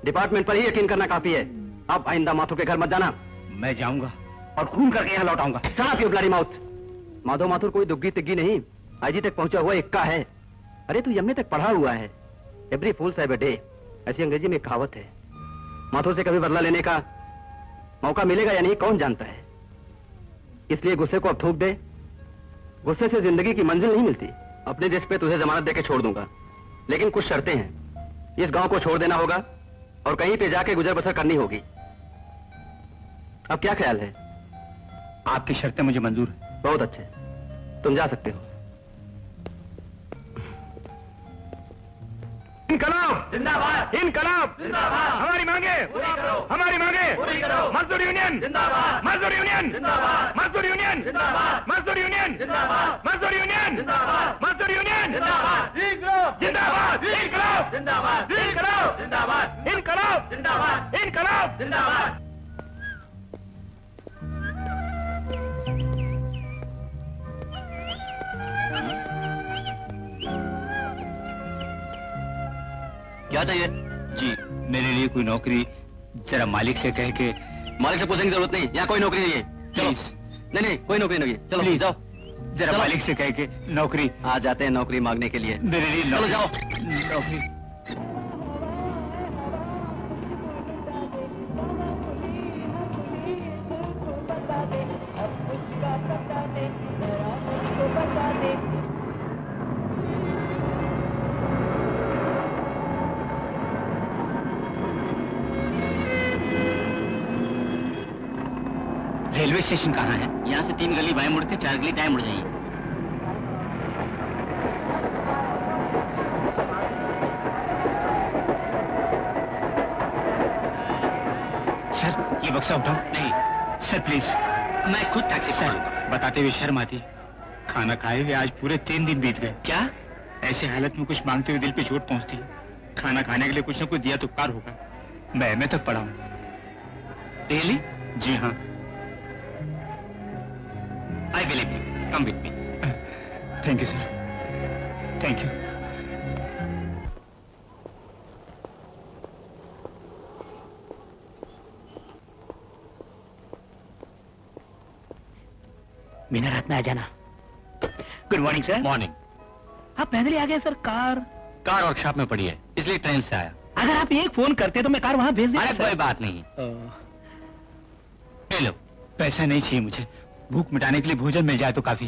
डिपार्टमेंट पर ही यकीन करना काफी है। अब आइंदा माथुर के घर मत जाना। मैं जाऊंगा और खून करके यहाँ लौट आऊंगा। Shut up you bloody mouth. Madhav Mathur कोई दुग्गी तिग्गी नहीं, आईजी तक पहुंचा हुआ इक्का है। अरे तू एमए तक पढ़ा हुआ है। Every fools have a day, ऐसी अंग्रेजी में कहावत है। माथुर से कभी बदला लेने का मौका मिलेगा या नहीं कौन जानता है। इसलिए गुस्से को अब थूक दे। गुस्से से जिंदगी की मंजिल नहीं मिलती। अपने देश पे तुझे जमानत देके छोड़ दूंगा, लेकिन कुछ शर्तें हैं। इस गांव को छोड़ देना होगा और कहीं पे जाके गुजर बसर करनी होगी। अब क्या ख्याल है? आपकी शर्तें मुझे मंजूर है। बहुत अच्छे, तुम जा सकते हो। इनकलाब जिंदाबाद, इनकलाब जिंदाबाद। हमारी मांगे पूरी करो, हमारी मांगे पूरी करो। मजदूर यूनियन जिंदाबाद, मजदूर यूनियन जिंदाबाद, मजदूर यूनियन जिंदाबाद, मजदूर यूनियन जिंदाबाद, मजदूर यूनियन जिंदाबाद, मजदूर यूनियन जिंदाबाद, जिंदाबाद, इनकलाब जिंदाबाद, इनकलाब जिंदाबाद, इनकलाब जिंदाबाद, इनकलाब जिंदाबाद। क्या चाहिए? जी मेरे लिए कोई नौकरी जरा मालिक से कह के। मालिक से पूछने की जरूरत नहीं, यहाँ कोई नौकरी नहीं है। चलो। नहीं नहीं कोई नौकरी नहीं है। चलो प्लीज जाओ। जरा मालिक से कह के नौकरी। आ जाते हैं नौकरी मांगने के लिए। मेरे लिए चलो जाओ। नौकरी। रेलवे स्टेशन कहाँ है? यहाँ से 3 गली बाएं मुड़ के 4 गली दाएं मुड़ जाइए। सर ये बक्सा उठाओ। नहीं सर प्लीज। मैं खुद टैक्सी सर बताते हुए शर्म आती। खाना खाए हुए आज पूरे 3 दिन बीत गए। क्या? ऐसे हालत में कुछ मांगते हुए दिल पे चोट पहुंचती है। खाना खाने के लिए कुछ न कुछ दिया तो उपकार होगा। मैं एमए तक पढ़ा हूँ। रियली? जी हाँ। I believe you. Come with me. Thank you sir, thank you. Meena रात में आ जाना। Good morning sir. मॉर्निंग। आप पैदल ही आ गए सर? कार वर्कशॉप में पड़ी है, इसलिए ट्रेन से आया। अगर आप एक फोन करते तो मैं कार वहां भेज देता। अरे कोई बात नहीं। ले लो। पैसा नहीं चाहिए मुझे, भूख मिटाने के लिए भोजन मिल जाए तो काफी।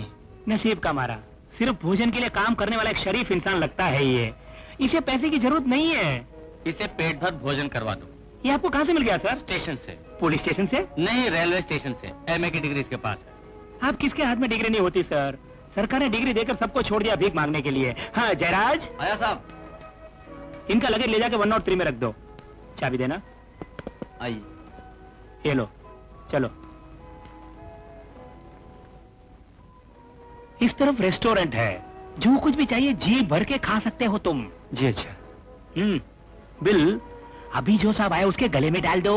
नसीब का मारा, सिर्फ भोजन के लिए काम करने वाला एक शरीफ इंसान लगता है ये। इसे पैसे की जरूरत नहीं है। इसे पेट भर भोजन करवा दो। ये आपको कहाँ से मिल गया सर? स्टेशन से। पुलिस स्टेशन से? नहीं, रेलवे स्टेशन से। एमए की डिग्री इसके पास है। आप किसके हाथ में डिग्री नहीं होती सर? सरकार ने डिग्री देकर सबको छोड़ दिया भीख मांगने के लिए। हाँ जयराज। आया साहब। इनका लगेज ले जाके 103 में रख दो। चाबी देना। आइए। ये लो, चलो। इस तरफ रेस्टोरेंट है, जो कुछ भी चाहिए जी भर के खा सकते हो तुम। जी अच्छा। बिल अभी जो साहब आया उसके गले में डाल दो।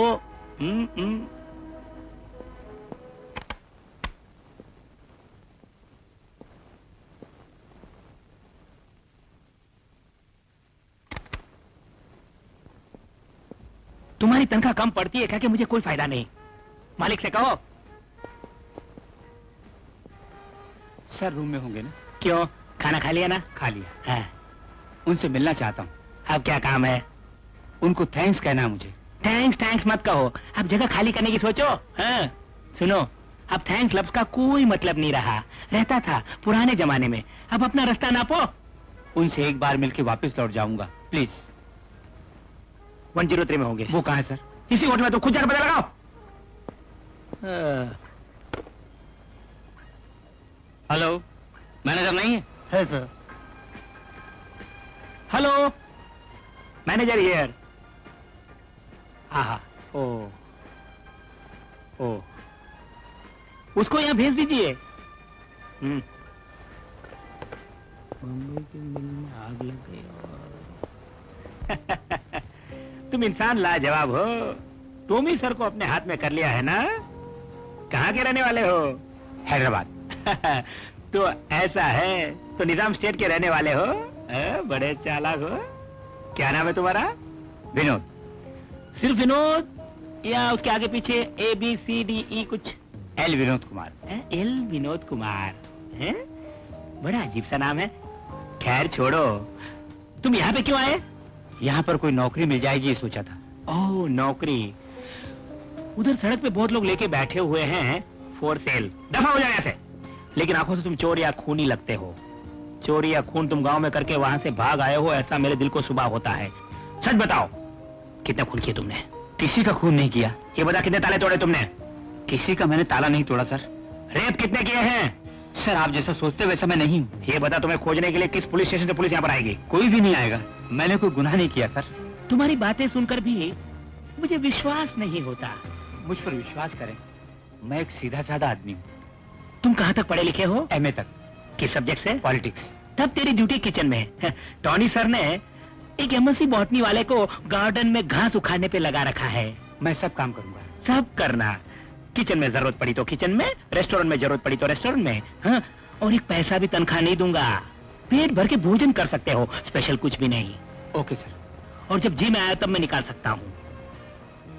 तुम्हारी तनख्वाह कम पड़ती है क्या कि मुझे कोई फायदा नहीं। मालिक से कहो। सर रूम में होंगे ना? क्यों, खाना खा लिया ना? खा लिया। हाँ। उनसे मिलना चाहता हूँ। अब क्या काम है? उनको थैंक्स कहना है मुझे। थैंक्स मत कहो, अब जगह खाली करने की सोचो। हाँ। सुनो, अब थैंक्स लफ्ज का कोई मतलब नहीं रहा। रहता था पुराने जमाने में। अब अपना रास्ता नापो। उनसे एक बार मिलके वापस लौट जाऊंगा प्लीज। 103 में होंगे। वो कहाँ है सर? इसी होटल में। तो खुद जाकर पता लगाओ। हेलो, मैनेजर नहीं है? है सर। Hello, manager here. हाँ, ओ, उसको यहाँ भेज दीजिए। मुंबई के मिल में आग लग गई और तुम इंसान लाजवाब हो। तुम ही सर को अपने हाथ में कर लिया है ना? कहाँ के रहने वाले हो? हैदराबाद। तो ऐसा है तो निजाम स्टेट के रहने वाले हो? बड़े चालाक हो। क्या नाम है तुम्हारा? विनोद। सिर्फ विनोद या उसके आगे पीछे ABCDE कुछ? एल विनोद कुमार। एल विनोद कुमार है? बड़ा अजीब सा नाम है। खैर छोड़ो, तुम यहाँ पे क्यों आए? यहाँ पर कोई नौकरी मिल जाएगी ये सोचा था। ओह, नौकरी। उधर सड़क पे बहुत लोग लेके बैठे हुए हैं फॉर सेल। दफा हो जाए यहाँ से। लेकिन आंखों से तुम चोर या खूनी लगते हो। चोरी या खून तुम गांव में करके वहां से भाग आए हो, ऐसा मेरे दिल को सुबह होता है। सच बताओ, कितने खून किए तुमने? किसी का खून नहीं किया। ये बता, कितने ताले तोड़े तुमने? किसी का मैंने ताला नहीं तोड़ा सर। रेप कितने किए हैं? सर आप जैसा सोचते वैसा मैं नहीं हूँ। ये बता, तुम्हें खोजने के लिए किस पुलिस स्टेशन से पुलिस यहाँ पर आएगी? कोई भी नहीं आएगा। मैंने कोई गुनाह नहीं किया सर। तुम्हारी बातें सुनकर भी मुझे विश्वास नहीं होता। मुझ पर विश्वास करें, मैं एक सीधा साधा आदमी हूँ। तुम कहाँ तक पढ़े लिखे हो? MA तक। किस सब्जेक्ट से? पॉलिटिक्स। तब तेरी ड्यूटी किचन में है। टॉनी सर ने एक MSc बॉटनी वाले को गार्डन में घास उखाड़ने पे लगा रखा है। मैं सब काम करूंगा। सब करना। किचन में जरूरत पड़ी तो किचन में, रेस्टोरेंट में जरूरत पड़ी तो रेस्टोरेंट में। हाँ, और एक पैसा भी तनख्वाह नहीं दूंगा। पेट भर के भोजन कर सकते हो, स्पेशल कुछ भी नहीं। Okay sir. और जब जी में आया तब मैं निकाल सकता हूँ।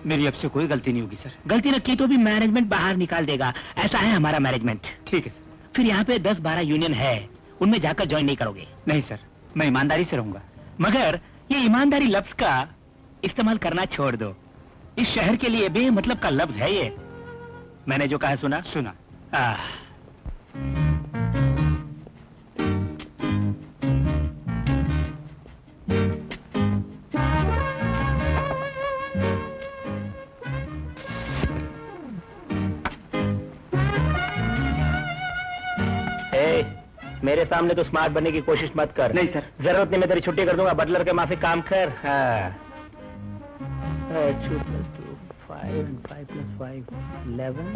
मेरी अब से कोई गलती नहीं होगी सर। गलती न की तो भी मैनेजमेंट बाहर निकाल देगा। ऐसा है हमारा मैनेजमेंट। ठीक है सर। फिर यहाँ पे 10-12 यूनियन है, उनमें जाकर ज्वाइन नहीं करोगे? नहीं सर, मैं ईमानदारी से रहूंगा। मगर ये ईमानदारी लफ्ज का इस्तेमाल करना छोड़ दो। इस शहर के लिए बेमतलब का लफ्ज है ये। मैंने जो कहा सुना? सुना। मेरे सामने तो स्मार्ट बनने की कोशिश मत कर। नहीं सर। जरूरत नहीं, मैं तेरी छुट्टी कर दूंगा। बटलर के माफी काम कर। हाँ। 2 + 2 5 and 5 + 5 11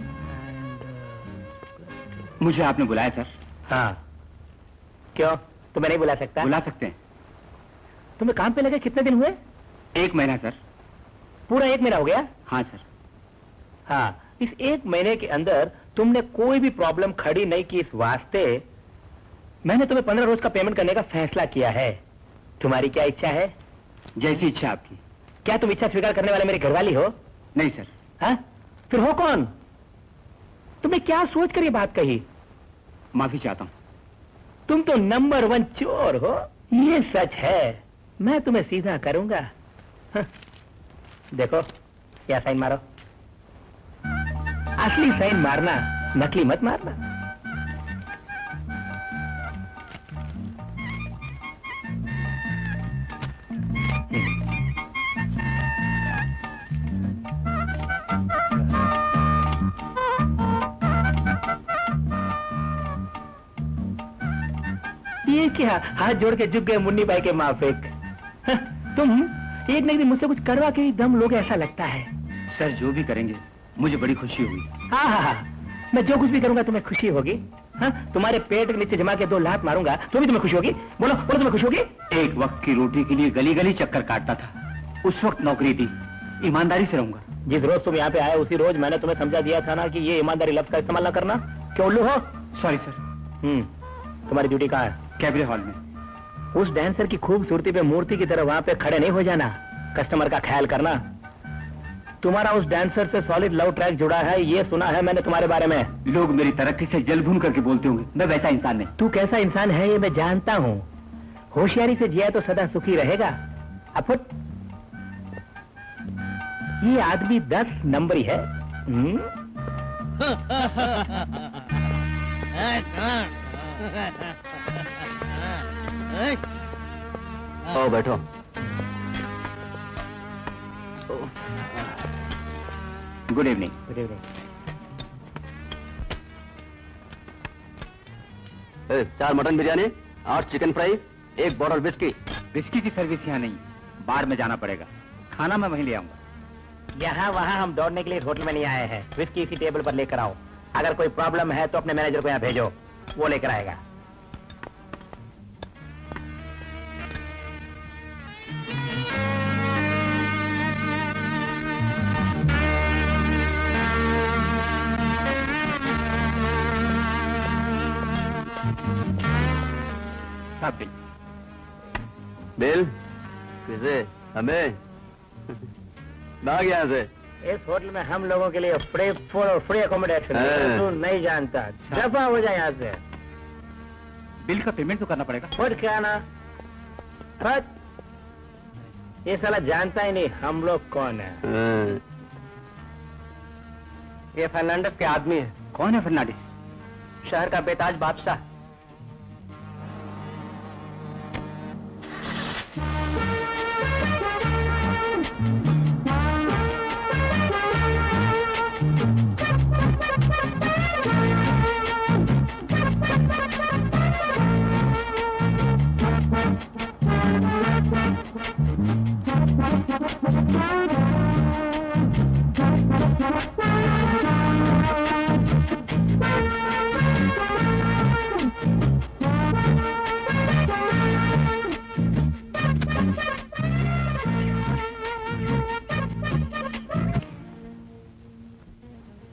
and मुझे आपने बुलाया सर। हाँ, क्यों? तुम्हें नहीं बुला सकता? बुला सकते हैं। तुम्हें काम पे लगे कितने दिन हुए? 1 महीना सर। पूरा 1 महीना हो गया? हाँ सर। हाँ, इस 1 महीने के अंदर तुमने कोई भी प्रॉब्लम खड़ी नहीं की। इस वास्ते मैंने तुम्हें 15 रोज का पेमेंट करने का फैसला किया है। तुम्हारी क्या इच्छा है? जैसी इच्छा आपकी। क्या तुम इच्छा स्वीकार करने वाले मेरी घरवाली हो? नहीं सर। हाँ? फिर हो कौन? तुमने क्या सोच कर ये बात कही? माफी चाहता हूँ। तुम तो नंबर 1 चोर हो, ये सच है। मैं तुम्हें सीधा करूंगा। हाँ। देखो, क्या साइन मारो। असली साइन मारना, नकली मत मारना। ये क्या? हाथ जोड़ के झुक गए मुन्नी बाई के माफिक। तुम एक न एक दिन मुझसे कुछ करवा के ही दम लोगे ऐसा लगता है। सर जो भी करेंगे मुझे बड़ी खुशी होगी। हाँ हाँ हाँ, मैं जो कुछ भी करूंगा तुम्हें खुशी होगी। हाँ, तुम्हारे पेट के नीचे जमा के 2 लात मारूंगा तो भी तुम्हें खुशी होगी। बोलो बोलो, तुम्हें खुशी होगी? एक वक्त की रोटी के लिए गली गली चक्कर काटता था, उस वक्त नौकरी थी। ईमानदारी से रहूंगा। जिस रोज तुम यहाँ पे आए उसी रोज मैंने तुम्हें समझा दिया था ना कि ये ईमानदारी लफ्ज का इस्तेमाल ना करना। क्यों उल्लू हो? Sorry sir. तुम्हारी ड्यूटी कहाँ है? कैबरे हॉल में। उस डांसर की खूबसूरती पे मूर्ति की तरह वहां पे खड़े नहीं हो जाना। कस्टमर का ख्याल करना। तुम्हारा उस डांसर से सॉलिड लव ट्रैक जुड़ा है, ये सुना है मैंने तुम्हारे बारे में। लोग मेरी तरक्की से जल भून करके बोलते होंगे, मैं वैसा इंसान नहीं। तू कैसा इंसान है ये मैं जानता हूँ। होशियारी से जिया तो सदा सुखी रहेगा। अफुट, ये आदमी 10 नंबरी है। आओ बैठो। Good evening. Good evening. 4 mutton biryani, 8 chicken fry, 1 bottle whisky. Whisky की सर्विस यहाँ नहीं, बार में जाना पड़ेगा। खाना मैं वहीं ले आऊंगा। यहाँ वहाँ हम दौड़ने के लिए होटल में नहीं आए हैं। विस्की इसी टेबल पर लेकर आओ। अगर कोई प्रॉब्लम है तो अपने मैनेजर को यहाँ भेजो, वो लेकर आएगा। साहब बिल। बिल किसे? हमें? भाग यहाँ से। इस होटल में हम लोगों के लिए फ्री फूड और फ्री अकोमोडेशन है। तू नहीं जानता, दफा हो जाए यहाँ से। बिल का पेमेंट तो करना पड़ेगा। खुद क्या ना, ये साला जानता ही नहीं हम लोग कौन है। ये फर्नांडिस के आदमी है। कौन है फर्नांडिस? शहर का बेताज बादशाह।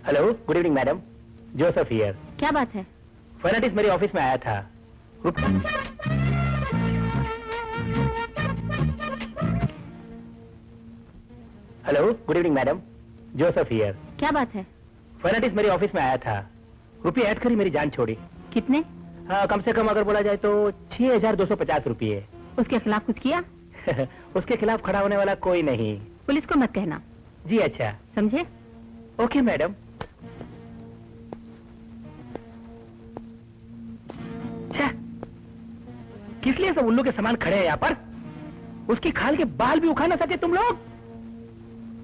Hello, good evening madam, Joseph here. क्या बात है? फर्नांडिस मेरे ऑफिस में आया था। Hello, good evening madam, Joseph here. क्या बात है? फर्नांडिस मेरे ऑफिस में आया था। रुपये ऐड करी, मेरी जान छोड़ी। कितने? हाँ, कम से कम अगर बोला जाए तो 6250 रुपये। उसके खिलाफ कुछ किया? उसके खिलाफ खड़ा होने वाला कोई नहीं। पुलिस को मत कहना। जी अच्छा, समझे? Okay madam. किस लिए सब उल्लू के समान खड़े हैं यहाँ पर? उसकी खाल के बाल भी उखाड़ ना सके तुम लोग?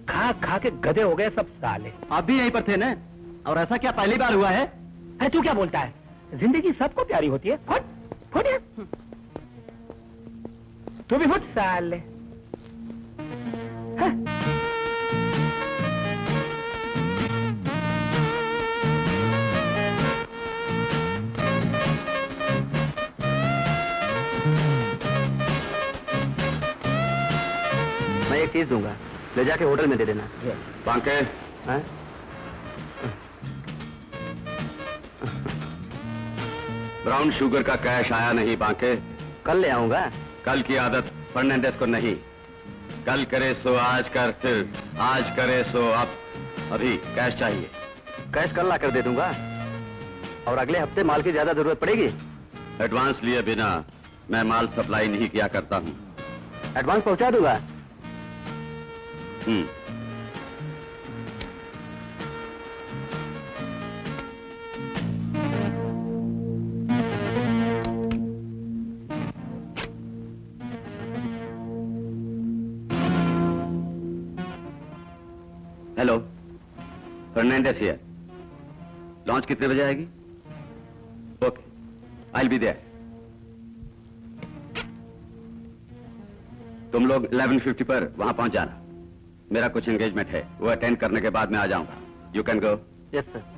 खा खा के गधे हो गए सब साले। आप भी यहीं पर थे ना? और ऐसा क्या पहली बार हुआ है? अरे तू क्या बोलता है? जिंदगी सबको प्यारी होती है। फुट फुट यार। तू भी फुट साले। हाँ। मैं एक चीज दूंगा, ले जाके होटल में दे देना। बांके, हाँ? ब्राउन शुगर का कैश आया नहीं बांके। कल ले आऊंगा। कल की आदत फर्नांडिस को नहीं। कल करे सो आज कर, फिर आज करे सो अब। अभी कैश चाहिए। कैश कल ला कर दे दूंगा। और अगले हफ्ते माल की ज्यादा जरूरत पड़ेगी। एडवांस लिए बिना मैं माल सप्लाई नहीं किया करता हूँ। एडवांस पहुंचा दूंगा। Hello, Fernandes here. लॉन्च कितने बजे आएगी? Okay, I will be there. तुम लोग 11:50 पर वहां पहुंच जाना। मेरा कुछ एंगेजमेंट है, वो अटेंड करने के बाद मैं आ जाऊंगा। You can go. Yes sir.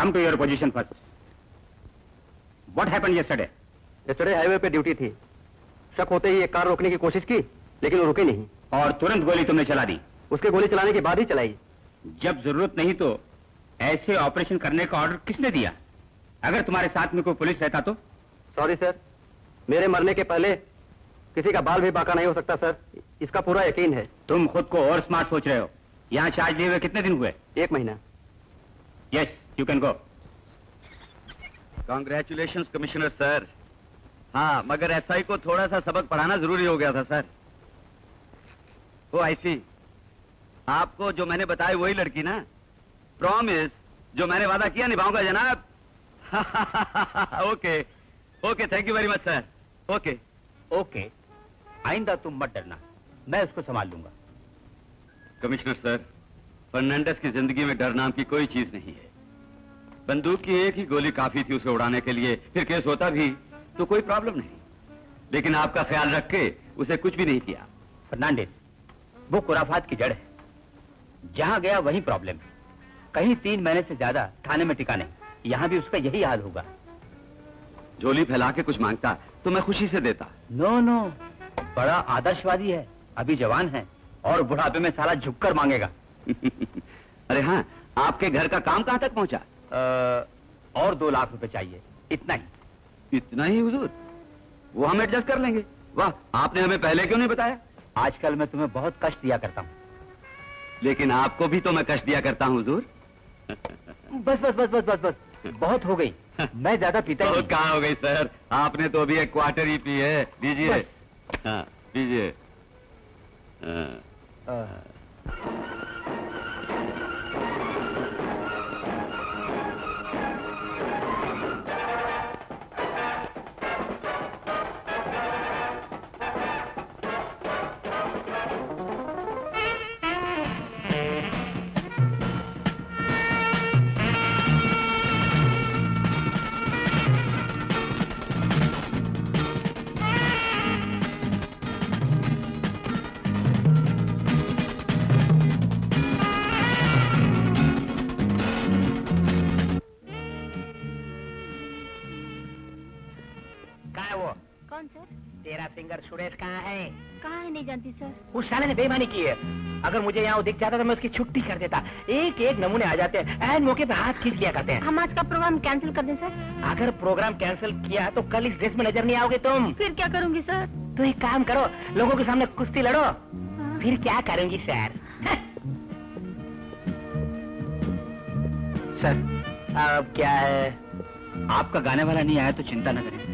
Come to your position first. What happened yesterday? Yesterday highway पे ड्यूटी थी, शक होते ही एक कार रोकने की कोशिश की, लेकिन वो रुकी नहीं। और तुरंत गोली तुमने चला दी? उसके गोली चलाने के बाद ही चलाई। जब जरूरत नहीं तो ऐसे ऑपरेशन करने का ऑर्डर किसने दिया? अगर तुम्हारे साथ में कोई पुलिस रहता तो? सॉरी सर, मेरे मरने के पहले किसी का बाल भी बाका नहीं हो सकता सर, इसका पूरा यकीन है। तुम खुद को और स्मार्ट सोच रहे हो। यहाँ चार्ज लिए हुए कितने दिन हुए? 1 महीना। Yes, you can go. Congratulations commissioner sir. हाँ, मगर एसआई को थोड़ा सा सबक पढ़ाना जरूरी हो गया था सर। ओ आईसी, आपको जो मैंने बताया वही लड़की ना? प्रॉमिस, जो मैंने वादा किया निभाऊंगा जनाब। Okay okay, thank you very much sir. Okay okay, आइंदा तुम मत डरना, मैं उसको संभाल लूंगा। कमिश्नर सर, फर्नांडिस की जिंदगी में डर नाम की कोई चीज नहीं है। बंदूक की एक ही गोली काफी थी उसे उड़ाने के लिए, फिर केस होता भी तो कोई प्रॉब्लम नहीं, लेकिन आपका ख्याल रख के उसे कुछ भी नहीं किया। फर्नांडिस वो खुराफात की जड़ है, जहां गया वही प्रॉब्लम है। कहीं 3 महीने से ज्यादा थाने में टिका नहीं, यहाँ भी उसका यही हाल होगा। झोली फैला के कुछ मांगता तो मैं खुशी से देता। नो नो, बड़ा आदर्शवादी है, अभी जवान है और बुढ़ापे में साला झुककर मांगेगा। अरे हाँ, आपके घर का काम कहाँ तक पहुंचा? और 2 लाख रुपए चाहिए, इतना ही। इतना ही हुजूर? वो हम एडजस्ट कर लेंगे। वाह, आपने हमें पहले क्यों नहीं बताया? आजकल मैं तुम्हें बहुत कष्ट दिया करता हूँ। लेकिन आपको भी तो मैं कष्ट दिया करता हूँ हुजूर। बस बस बस बस बस बस, बहुत हो गई, मैं ज्यादा पीता ही नहीं। कहाँ हो गई सर, आपने तो अभी 1 क्वार्टर ही पी है। दीजिए। हाँ दीजिए। कौन सर? तेरा सिंगर सुरेश कहाँ है? कहाँ है नहीं जानती सर। उस साले ने बेईमानी की है। अगर मुझे यहाँ दिख जाता तो मैं उसकी छुट्टी कर देता। एक एक नमूने आ जाते हैं, ऐन मौके पे हाथ खींच लिया करते हैं। हम आज का प्रोग्राम कैंसिल कर दें सर? अगर प्रोग्राम कैंसिल किया तो कल इस ड्रेस में नजर नहीं आओगे तुम। फिर क्या करूँगी सर? तो एक काम करो, लोगों के सामने कुश्ती लड़ो। फिर क्या करूँगी सर? सर अब क्या है? आपका गाने वाला नहीं आया तो चिंता न करें,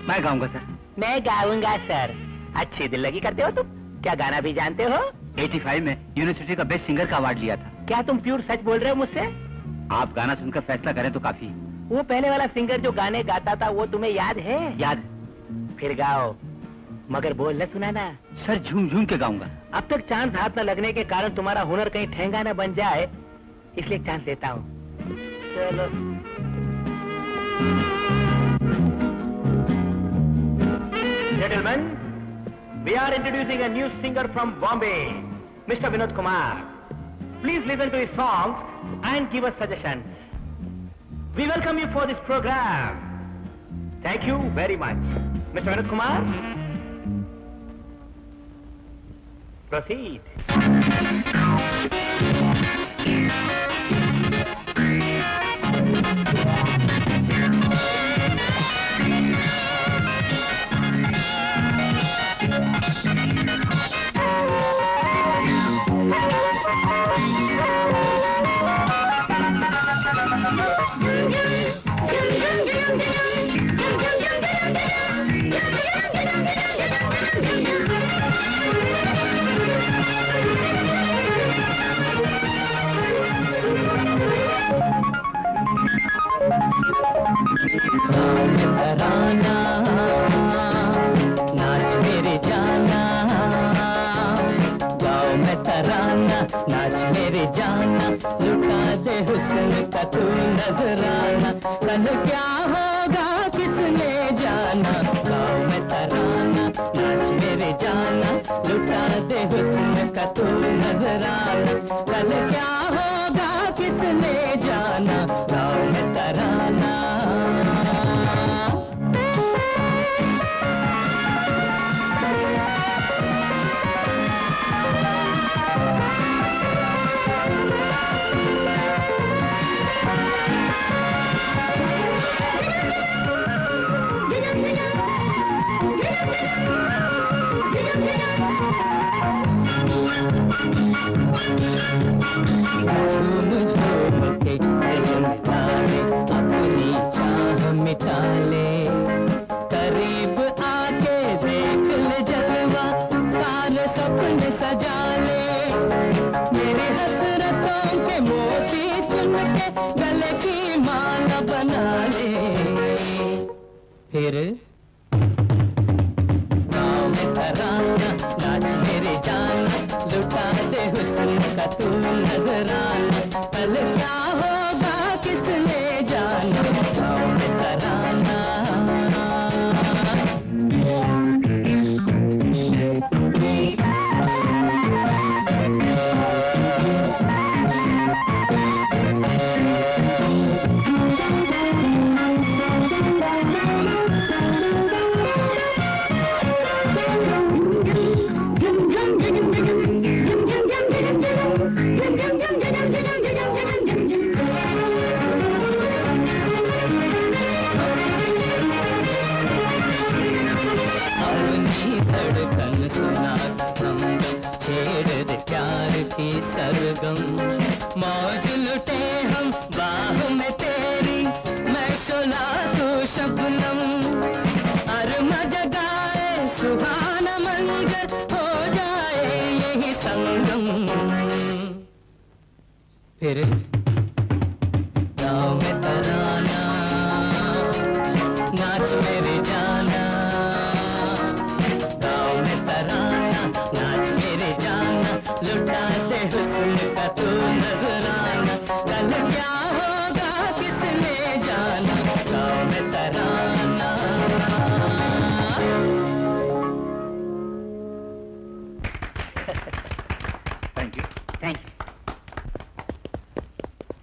मैं गाऊंगा सर। मैं गाऊंगा सर। अच्छी दिल लगी करते हो तुम। क्या गाना भी जानते हो? 85 में यूनिवर्सिटी का बेस्ट सिंगर का अवार्ड लिया था। क्या तुम प्योर सच बोल रहे हो मुझसे? आप गाना सुनकर फैसला करें तो काफी। वो पहले वाला सिंगर जो गाने गाता था वो तुम्हें याद है? याद। फिर गाओ, मगर बोल न सुनाना। सर झूम झूम के गाऊंगा। अब तक चांस हाथ न लगने के कारण तुम्हारा हुनर कहीं ठेंगा न बन जाए, इसलिए चांस देता हूँ। चलो। Gentlemen, we are introducing a new singer from Bombay, Mr. Vinod Kumar. Please listen to his songs and give us suggestions. We welcome you for this program. Thank you very much. Mr. Vinod Kumar, proceed. तराना नाच मेरे जाना, गाँव में तराना नाच मेरे जाना, लुटा दे हुस्न का तू नजराना, कल क्या होगा किसने जाना। गाँव में तराना नाच मेरे जाना, लुटा दे हुस्न का तू नजराना, कल क्या होगा किस किसने जाना गाँव में तराना। झूम झूम के मिटा ले अपनी चाह मिटा ले, करीब आके देख ले जलवा सारे सपने सजा ले, मेरी हसरतों के मोती चुन के गले की माला बना ले। फिर गाँव में तराना नाच मेरी जाना, लुटा दे हुस्न का तू नजराना, कल क्या होगा किसने जाना गाँव में तराना। सरगम मौज लुटे हम बाह में तेरी, मैं शोला तू शबनम, अरमा जगाए सुहाना मंजर हो जाए यही संगम। फिर गाँव में तराना नाच मेरी जाना, गाँव में तराना नाच मेरी जाना, लुटा दे हुस्न का तू नजराना, कल क्या होगा किसने जाना गाँव में तराना। Thank you, thank you.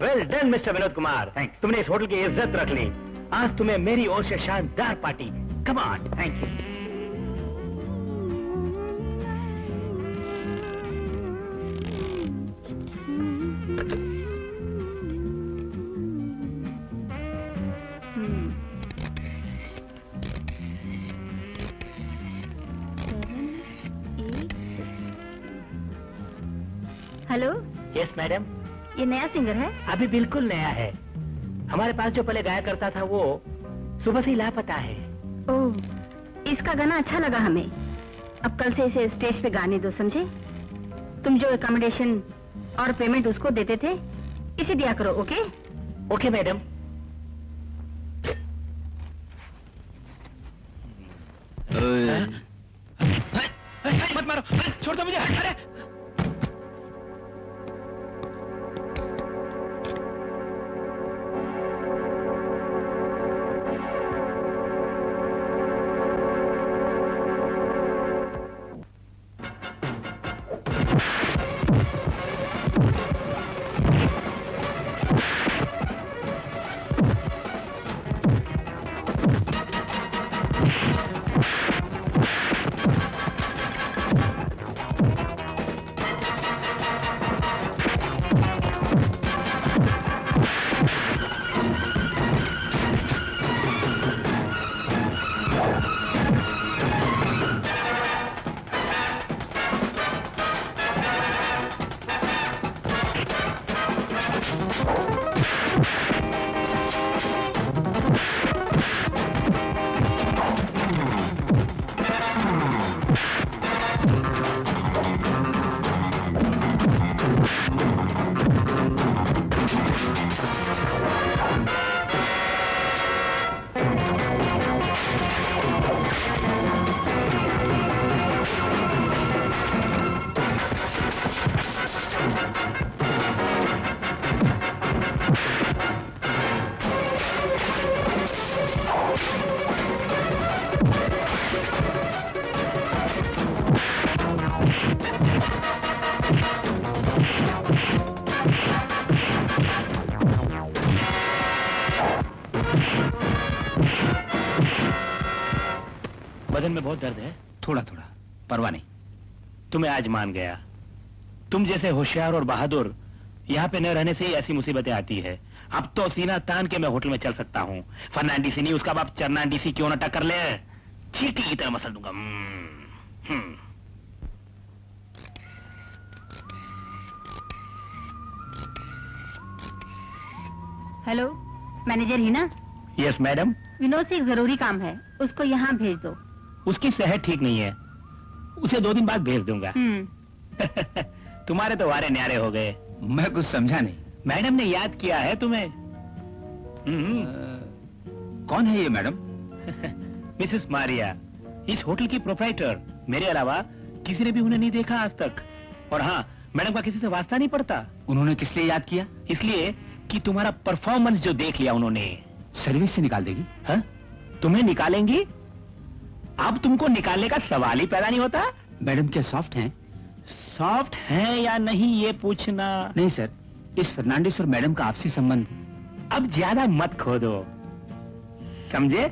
Well done mister Vinod Kumar, thanks. तुमने इस होटल की इज्जत रख ली, आज तुम्हें मेरी ओर से शानदार party. Come on. Thank you. Hello. Yes madam. ये नया सिंगर है? अभी बिल्कुल नया है। हमारे पास जो पहले गाया करता था वो सुबह से ही लापता है। ओह, इसका गाना अच्छा लगा हमें। अब कल से इसे स्टेज पे गाने दो, समझे? तुम जो अकोमोडेशन और पेमेंट उसको देते थे, इसे दिया करो। ओके? Okay madam. मत मारो, छोड़ दो मुझे। अरे बदन में बहुत दर्द है? थोड़ा थोड़ा, परवाह नहीं। तुम्हें आज मान गया। तुम जैसे होशियार और बहादुर यहाँ पे न रहने से ही ऐसी मुसीबतें आती है। अब तो सीना तान के मैं होटल में चल सकता हूँ। फर्नांडीसी नहीं, उसका बाप चर्नांडीसी क्यों न टक्कर ले, चीटी की तरह मसल दूंगा। Hello, manager Hina? Yes madam. Vinod से एक जरूरी काम है, उसको यहाँ भेज दो। उसकी सेहत ठीक नहीं है, उसे 2 दिन बाद भेज दूंगा। तुम्हारे तो वारे न्यारे हो गए। मैं कुछ समझा नहीं। मैडम ने याद किया है तुम्हें। कौन है ये मैडम? मिसेस मारिया, इस होटल की प्रोप्राइटर। मेरे अलावा किसी ने भी उन्हें नहीं देखा आज तक। और हाँ, मैडम का किसी से वास्ता नहीं पड़ता। उन्होंने किस लिए याद किया? इसलिए कि तुम्हारा परफॉर्मेंस जो देख लिया उन्होंने। सर्विस से निकाल देगी? हाँ? तुम्हें निकालेंगी? अब तुमको निकालने का सवाल ही पैदा नहीं होता। मैडम क्या सॉफ्ट हैं? सॉफ्ट हैं या नहीं ये पूछना नहीं सर, इस फर्नांडिस और मैडम का आपसी संबंध। अब ज्यादा मत खोदो, समझे?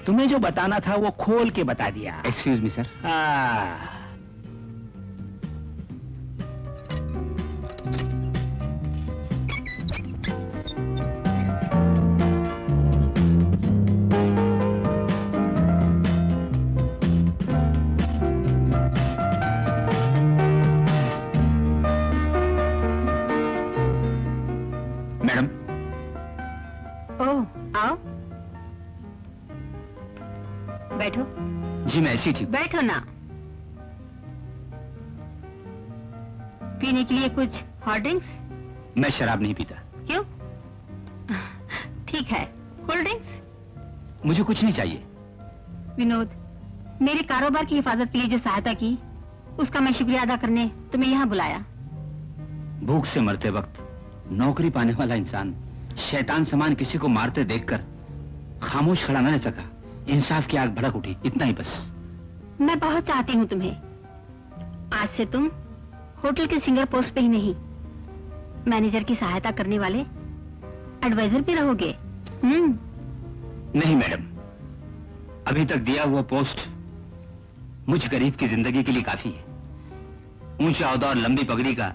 तुम्हें जो बताना था वो खोल के बता दिया। Excuse me sir. मैडम। ओह, आओ, बैठो। जी मैं ऐसी ठीक। बैठो ना। पीने के लिए कुछ हॉट ड्रिंक्स? मैं शराब नहीं पीता। क्यों? ठीक है, कोल्ड ड्रिंक्स? मुझे कुछ नहीं चाहिए। विनोद, मेरे कारोबार की हिफाजत के लिए जो सहायता की, उसका मैं शुक्रिया अदा करने तुम्हें यहाँ बुलाया। भूख से मरते वक्त नौकरी पाने वाला इंसान शैतान समान किसी को मारते देखकर खामोश खड़ा न रह सका। इंसाफ की आग भड़क उठी, इतना ही बस। मैं बहुत चाहती हूँ तुम्हें। आज से तुम होटल के सिंगर पोस्ट पे ही नहीं, मैनेजर की सहायता करने वाले एडवाइजर भी रहोगे। नहीं मैडम, अभी तक दिया हुआ पोस्ट मुझ गरीब की जिंदगी के लिए काफी है। ऊंचा ओहदा और लंबी पगड़ी का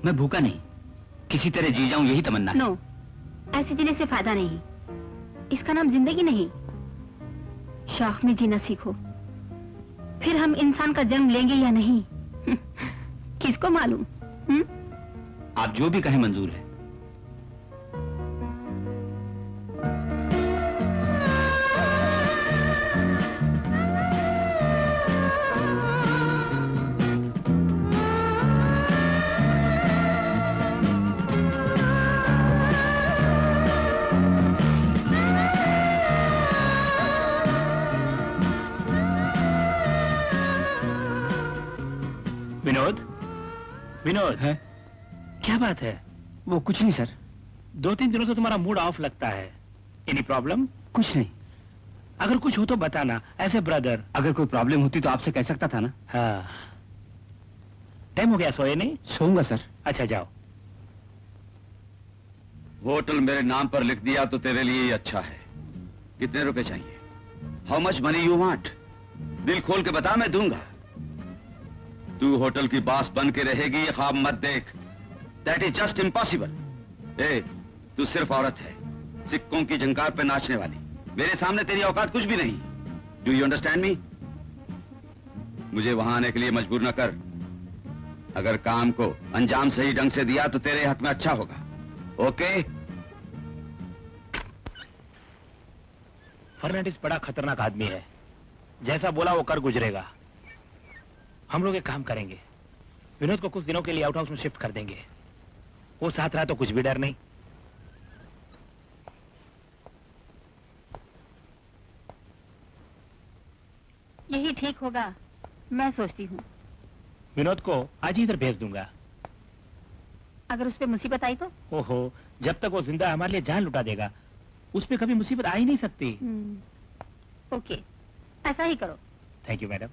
मैं भूखा नहीं, किसी तरह जी जाऊं यही तमन्ना है। नो, ऐसे जीने से फायदा नहीं। इसका नाम जिंदगी नहीं, शौक में जीना सीखो। फिर हम इंसान का जन्म लेंगे या नहीं किसको मालूम। आप जो भी कहें मंजूर है। विनोद, विनोद है? क्या बात है? वो कुछ नहीं सर। 2-3 दिनों से तुम्हारा मूड ऑफ लगता है। Any problem? कुछ नहीं। अगर कुछ हो तो बताना, ऐसे ब्रदर। अगर कोई प्रॉब्लम होती तो आपसे कह सकता था ना। हाँ। टाइम हो गया, सोए नहीं? सोऊंगा सर। अच्छा जाओ। होटल मेरे नाम पर लिख दिया तो तेरे लिए ही अच्छा है। कितने रुपए चाहिए? How much money you want? दिल खोल के बता, मैं दूंगा। तू होटल की बॉस बन के रहेगी ये ख्वाब मत देख। That is just impossible. ए, तू सिर्फ औरत है, सिक्कों की झंकार पे नाचने वाली। मेरे सामने तेरी औकात कुछ भी नहीं। Do you understand me? मुझे वहां आने के लिए मजबूर न कर। अगर काम को अंजाम सही ढंग से दिया तो तेरे हक में अच्छा होगा। ओके? फर्नांडिस बड़ा खतरनाक आदमी है, जैसा बोला वो कर गुजरेगा। हम लोग एक काम करेंगे, विनोद को कुछ दिनों के लिए आउट हाउस में शिफ्ट कर देंगे। वो साथ रहा तो कुछ भी डर नहीं। यही ठीक होगा, मैं सोचती हूँ। विनोद को आज ही इधर भेज दूंगा। अगर उस पे मुसीबत आई तो? ओहो, जब तक वो जिंदा है हमारे लिए जान लुटा देगा। उस पे कभी मुसीबत आ ही नहीं सकती। ओके, ऐसा ही करो। Thank you madam.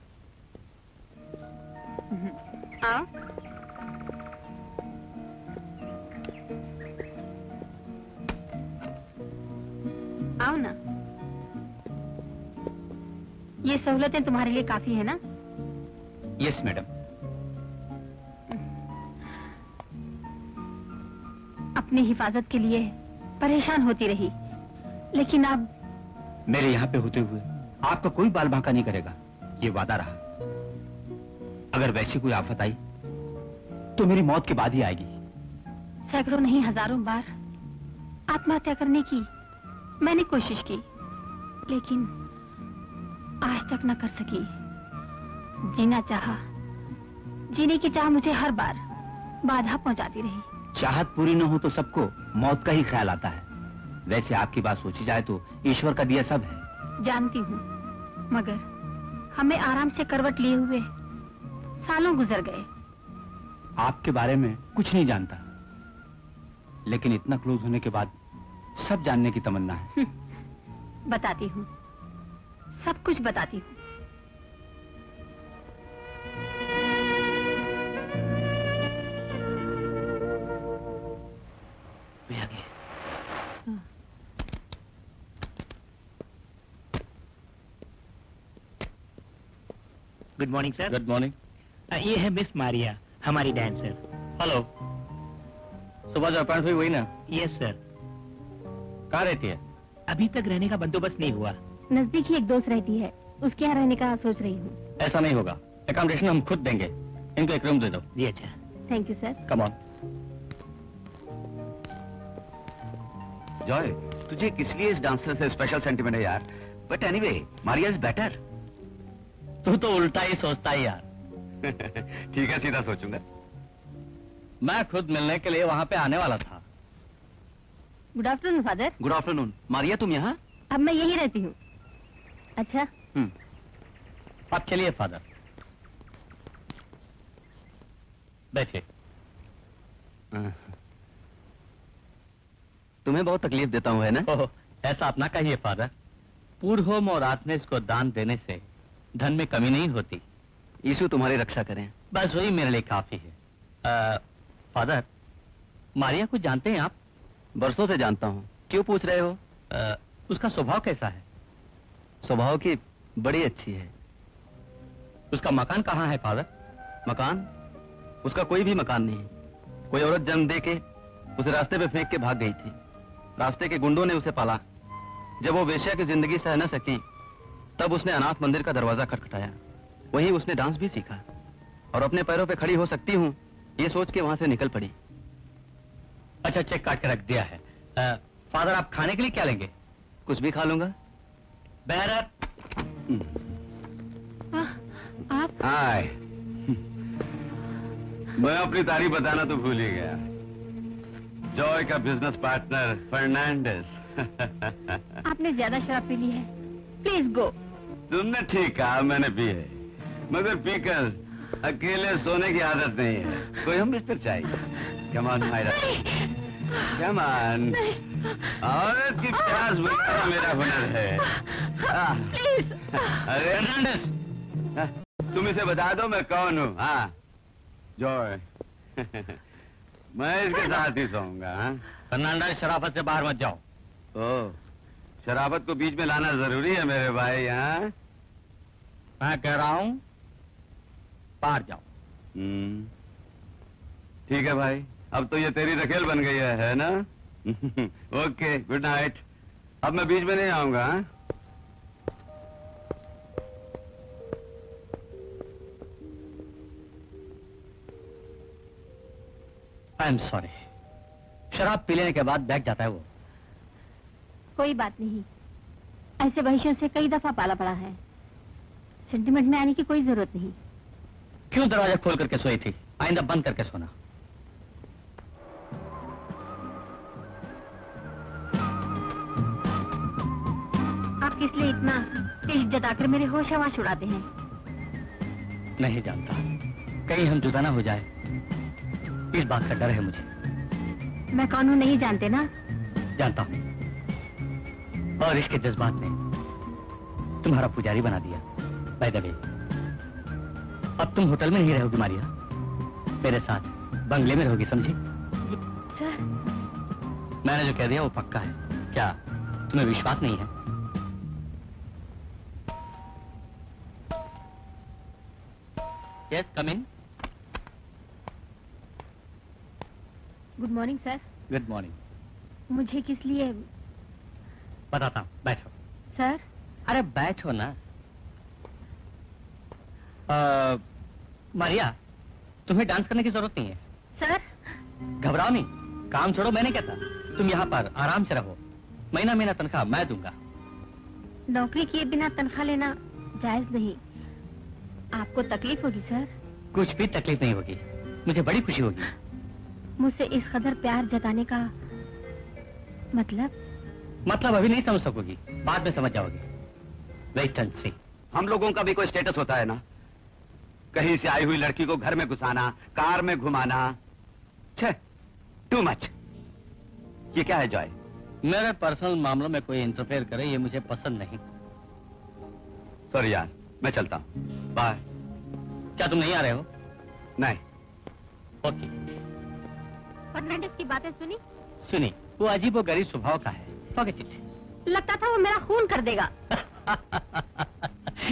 आओ। ये सहूलतें तुम्हारे लिए काफी है ना? Yes madam. अपनी हिफाजत के लिए परेशान होती रही, लेकिन अब मेरे यहाँ पे होते हुए आपका कोई बाल बांका नहीं करेगा, ये वादा रहा। अगर वैसी कोई आफत आई तो मेरी मौत के बाद ही आएगी। सैकड़ों नहीं हजारों बार आत्महत्या करने की मैंने कोशिश की, लेकिन आज तक न कर सकी। जीना चाहा, जीने की चाह मुझे हर बार बाधा पहुंचाती रही। चाहत पूरी न हो तो सबको मौत का ही ख्याल आता है। वैसे आपकी बात सोची जाए तो ईश्वर का दिया सब है। जानती हूँ, मगर हमें आराम से करवट लिए हुए सालों गुजर गए। आपके बारे में कुछ नहीं जानता, लेकिन इतना क्लोज होने के बाद सब जानने की तमन्ना है। बताती हूँ, सब कुछ बताती हूँ। मैं आ गया। Good morning sir. Good morning. ये है मिस मारिया, हमारी डांसर। हेलो। सुबह जो अपॉइंट हुई वही ना? Yes sir. कहाँ रहती है? अभी तक रहने का बंदोबस्त नहीं हुआ। नजदीक ही एक दोस्त रहती है, उसके यहाँ रहने का सोच रही हूँ। ऐसा नहीं होगा, अकोमोडेशन हम खुद देंगे। इनको एक रूम दे दो। जी अच्छा। Thank you sir. Come on. Joy, तुझे किस लिए इस डांसर से स्पेशल सेंटिमेंट है यार? But anyway, Maria is better. तू तो उल्टा ही सोचता है यार। ठीक है, सीधा सोचूंगा। मैं खुद मिलने के लिए वहाँ पे आने वाला था। Good afternoon father. Good afternoon. Maria तुम यहाँ? अब मैं यही रहती हूँ। अच्छा। अब चलिए फादर, बैठिए। तुम्हें बहुत तकलीफ देता हूँ है ना? ओह, ऐसा अपना कहिए फादर। पूर्वोम और आत्मेस को दान देने से धन में कमी नहीं होती। यीशु तुम्हारी रक्षा करें। बस वही मेरे लिए काफी है। फादर, मारिया को जानते हैं आप? बरसों से जानता हूँ। क्यों पूछ रहे हो? उसका स्वभाव कैसा है? स्वभाव की बड़ी अच्छी है। उसका मकान कहाँ है फादर? मकान? उसका कोई भी मकान नहीं। कोई औरत जन्म दे के उसे रास्ते पे फेंक के भाग गई थी। रास्ते के गुंडों ने उसे पाला। जब वो वेश्या की जिंदगी सह न सकी, तब उसने अनाथ मंदिर का दरवाजा खटखटाया। वहीं उसने डांस भी सीखा और अपने पैरों पे खड़ी हो सकती हूँ ये सोच के वहां से निकल पड़ी। अच्छा, चेक काट के रख दिया है। फादर, आप खाने के लिए क्या लेंगे? कुछ भी खा लूंगा। बैरत। आप? हाय। मैं अपनी तारीफ बताना तो भूल ही गया। जॉय का बिजनेस पार्टनर फर्नांडिस। आपने ज्यादा शराब पी ली है, प्लीज गो। तुमने ठीक कहा, मैंने पी है, मगर पीकर अकेले सोने की आदत नहीं है। कोई हम बिस्तर चाहिए। Come on Myra, come on. औरत की प्यास बुझाना मेरा हुनर है। अरे फर्नांडिस, तुम इसे बता दो मैं कौन हूँ। हाँ जॉय। मैं इसके साथ ही सोऊंगा। फर्नांडिस, शराफत से बाहर मत जाओ। ओ, शराबत को बीच में लाना जरूरी है मेरे भाई। हाँ, मैं कह रहा हूँ बाहर जाओ। ठीक है भाई, अब तो ये तेरी रखेल बन गई है ना? Okay, good night. अब मैं बीच में नहीं आऊंगा। आई एम सॉरी। शराब पी लेने के बाद बैठ जाता है वो। कोई बात नहीं, ऐसे वहिशों से कई दफा पाला पड़ा है। सेंटिमेंट में आने की कोई जरूरत नहीं। क्यों दरवाजा खोल करके सोई थी? आइंदा बंद करके सोना। आप किस लिए इतना इश्क जताकर मेरे होश हवास उड़ाते हैं? नहीं जानता, कहीं हम जुदा ना हो जाए, इस बात का डर है मुझे। मैं कौन हूँ नहीं जानते ना? जानता हूँ, और इसके जज्बात ने तुम्हारा पुजारी बना दिया। बाय द वे, अब तुम होटल में नहीं रहोगी मारिया, मेरे साथ बंगले में रहोगी, समझी? सर, मैंने जो कह दिया वो पक्का है। क्या तुम्हें विश्वास नहीं है? Yes, come in. Good morning sir. Good morning. मुझे किस लिए? बताता हूँ, बैठो। सर? अरे बैठो ना। मारिया, तुम्हें डांस करने की जरूरत नहीं है। सर? घबराओ नहीं, काम छोड़ो, मैंने कहता। तुम यहाँ पर आराम से रहो, महीना महीना तनख्वाह मैं दूंगा। नौकरी किए बिना तनख्वाह लेना जायज नहीं। आपको तकलीफ होगी सर। कुछ भी तकलीफ नहीं होगी, मुझे बड़ी खुशी होगी। मुझसे इस कदर प्यार जताने का मतलब अभी नहीं समझ सकोगी, बाद में समझ जाओगी। वेट एंड सी। हम लोगों का भी कोई स्टेटस होता है ना, कहीं से आई हुई लड़की को घर में घुसाना, कार में घुमाना, छे, टू मच। ये क्या है जॉय? मेरे पर्सनल मामलों में कोई इंटरफेयर करे ये मुझे पसंद नहीं। सॉरी यार, मैं चलता हूँ, बाय। क्या तुम नहीं आ रहे हो? नहीं। ओके। फर्नांडिस की बातें सुनी? वो अजीब व गरीब स्वभाव का है। Forget it. लगता था वो मेरा खून कर देगा।